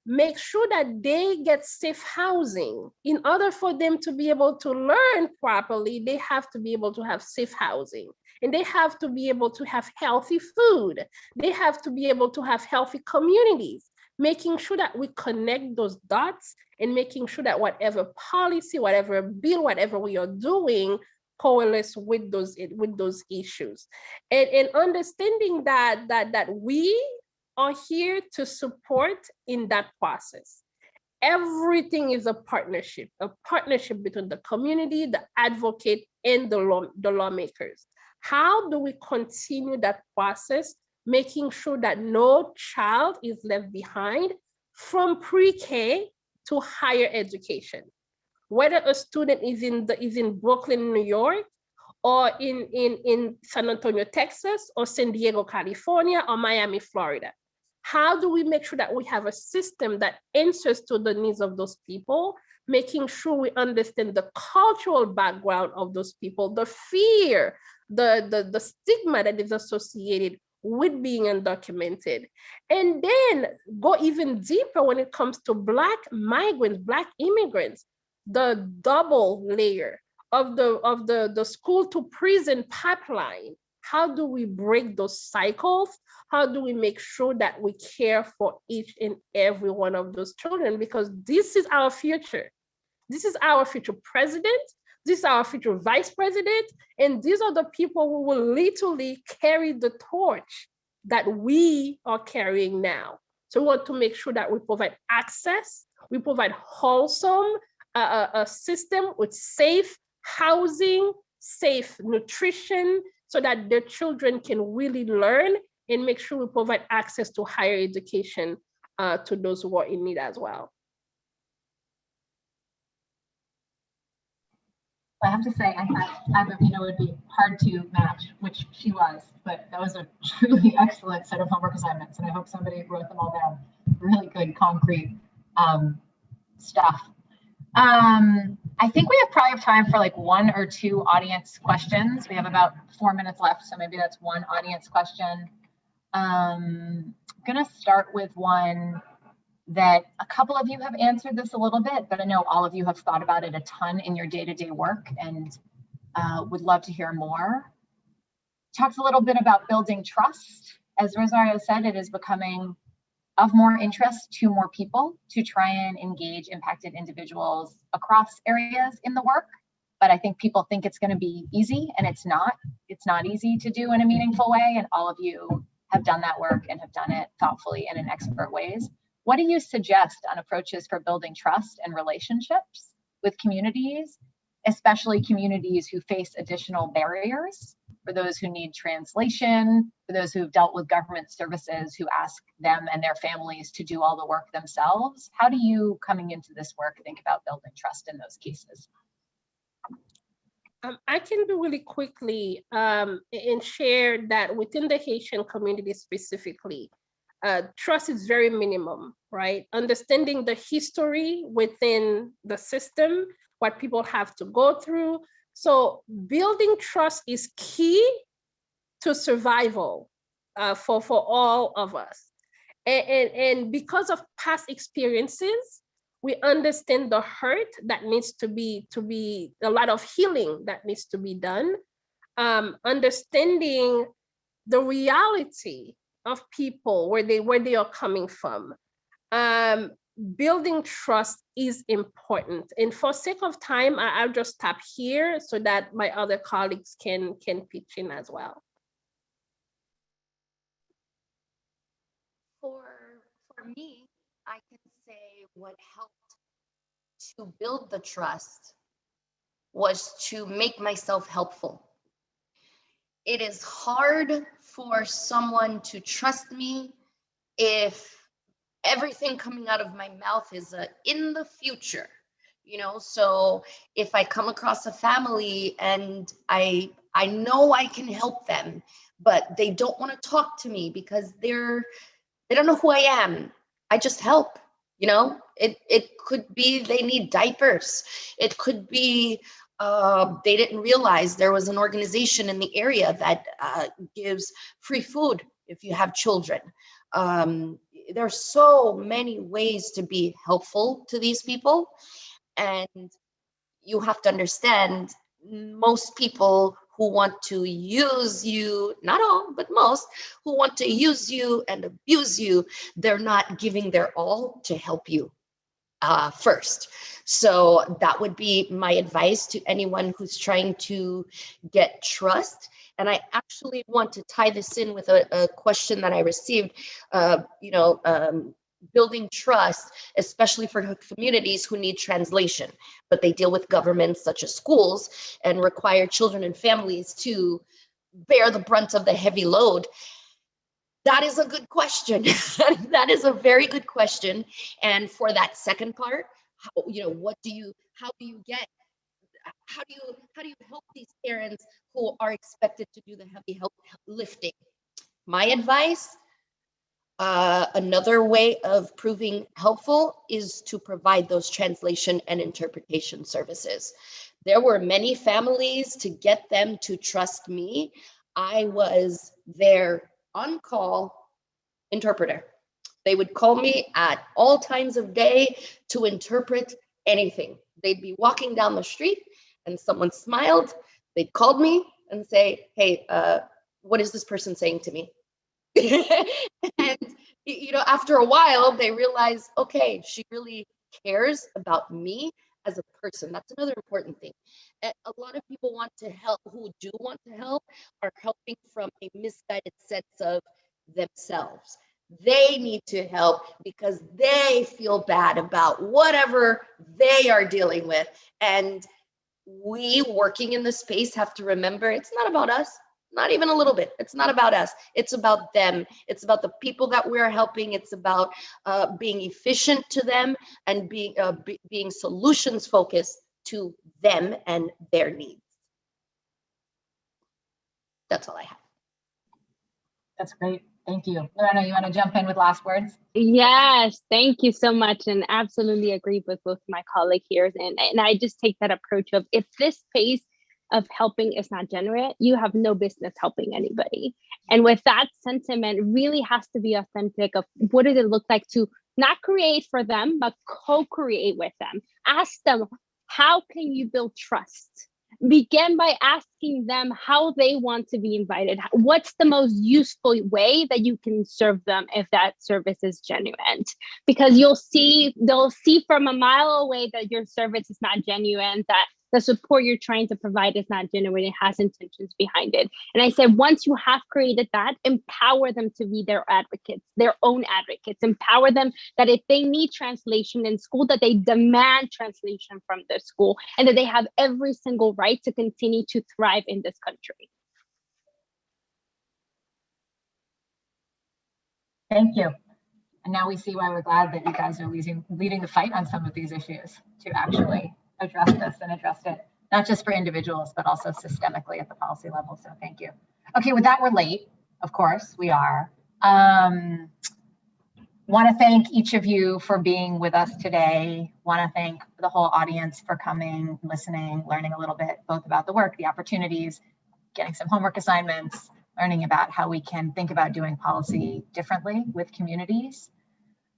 make sure that they get safe housing? In order for them to be able to learn properly, they have to be able to have safe housing. And they have to be able to have healthy food. They have to be able to have healthy communities, making sure that we connect those dots and making sure that whatever policy, whatever bill, whatever we are doing coalesce with those issues, and understanding that we are here to support in that process. Everything is a partnership between the community, the advocate, and the lawmakers. How do we continue that process, making sure that no child is left behind from pre-K to higher education? Whether a student is in Brooklyn, New York, or in San Antonio, Texas, or San Diego, California, or Miami, Florida. How do we make sure that we have a system that answers to the needs of those people, making sure we understand the cultural background of those people, the fear, the stigma that is associated with being undocumented, and then go even deeper when it comes to Black migrants, Black immigrants, the double layer of the school to prison pipeline. How do we break those cycles? How do we make sure that we care for each and every one of those children? Because this is our future. This is our future president. This is our future vice president. And these are the people who will literally carry the torch that we are carrying now. So we want to make sure that we provide access, we provide wholesome a system with safe housing, safe nutrition, so that their children can really learn, and make sure we provide access to higher education to those who are in need as well. I have to say, I it would be hard to match, which she was, but that was a truly excellent set of homework assignments, and I hope somebody wrote them all down. Really good, concrete stuff. I think we probably have time for like 1 or 2 audience questions. We have about 4 minutes left, so maybe that's one audience question. I'm gonna start with one that a couple of you have answered this a little bit, but I know all of you have thought about it a ton in your day-to-day work, and would love to hear more. Talks a little bit about building trust. As Rosario said, it is becoming of more interest to more people to try and engage impacted individuals across areas in the work. But I think people think it's going to be easy, and it's not. It's not easy to do in a meaningful way, and all of you have done that work and have done it thoughtfully and in expert ways. What do you suggest on approaches for building trust and relationships with communities, especially communities who face additional barriers, for those who need translation, for those who've dealt with government services who ask them and their families to do all the work themselves? How do you, coming into this work, think about building trust in those cases? I can do really quickly and share that within the Haitian community specifically, trust is very minimum, right? Understanding the history within the system, what people have to go through. So building trust is key to survival for all of us. And because of past experiences, we understand the hurt that needs to be a lot of healing that needs to be done. Understanding the reality of people, where they are coming from. Building trust is important. And for sake of time, I'll just stop here so that my other colleagues can pitch in as well. For me, I can say what helped to build the trust was to make myself helpful. It is hard for someone to trust me if everything coming out of my mouth is in the future, you know? So if I come across a family and I know I can help them, but they don't want to talk to me because they don't know who I am, I just help, you know? It could be they need diapers. It could be they didn't realize there was an organization in the area that gives free food if you have children. There's so many ways to be helpful to these people. And you have to understand, most people who want to use you, not all, but most, who want to use you and abuse you, they're not giving their all to help you. first. So that would be my advice to anyone who's trying to get trust. And I actually want to tie this in with a question that I received, building trust, especially for communities who need translation, but they deal with governments such as schools and require children and families to bear the brunt of the heavy load. That is a good question. That is a very good question. And for that second part, how do you help these parents who are expected to do the heavy lifting? My advice, another way of proving helpful is to provide those translation and interpretation services. There were many families. To get them to trust me, I was their on-call interpreter. They would call me at all times of day to interpret anything. They'd be walking down the street and someone smiled. They'd call me and say, hey, what is this person saying to me? And, after a while, they realize, okay, she really cares about me as a person. That's another important thing. A lot of people who do want to help are helping from a misguided sense of themselves. They need to help because they feel bad about whatever they are dealing with. And we working in the space have to remember it's not about us, not even a little bit. It's not about us. It's about them. It's about the people that we're helping. It's about being efficient to them and being solutions focused to them and their needs. That's all I have. That's great. Thank you. Lorena, you want to jump in with last words? Yes, thank you so much. And absolutely agree with both my colleagues here. And I just take that approach of if this pace of helping is not genuine, you have no business helping anybody. And with that sentiment, really has to be authentic of what does it look like to not create for them, but co-create with them. Ask them, how can you build trust? Begin by asking them how they want to be invited. What's the most useful way that you can serve them if that service is genuine? Because they'll see from a mile away that your service is not genuine, that the support you're trying to provide is not genuine, it has intentions behind it. And I said, once you have created that, empower them to be their advocates, their own advocates. Empower them that if they need translation in school, that they demand translation from the school, and that they have every single right to continue to thrive in this country. Thank you. And now we see why we're glad that you guys are leading the fight on some of these issues to actually address this and address it, not just for individuals, but also systemically at the policy level. So thank you. Okay, with that, we're late. Of course, we are. Want to thank each of you for being with us today. Want to thank the whole audience for coming, listening, learning a little bit, both about the work, the opportunities, getting some homework assignments, learning about how we can think about doing policy differently with communities.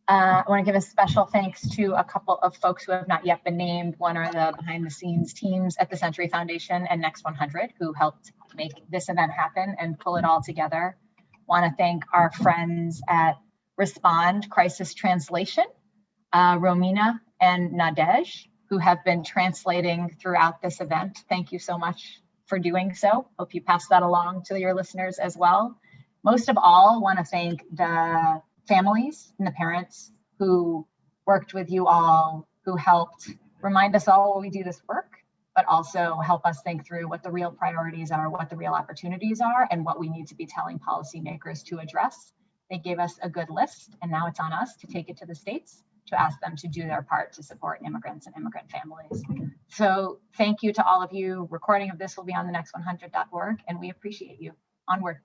I want to give a special thanks to a couple of folks who have not yet been named. One are the behind the scenes teams at the Century Foundation and Next 100 who helped make this event happen and pull it all together. Want to thank our friends at Respond Crisis Translation, Romina and Nadej, who have been translating throughout this event. Thank you so much for doing so. Hope you pass that along to your listeners as well. Most of all, want to thank the families and the parents who worked with you all, who helped remind us all while we do this work, but also help us think through what the real priorities are, what the real opportunities are, and what we need to be telling policymakers to address. They gave us a good list, and now it's on us to take it to the states to ask them to do their part to support immigrants and immigrant families. So thank you to all of you. Recording of this will be on the next100.org, and we appreciate you. Onward.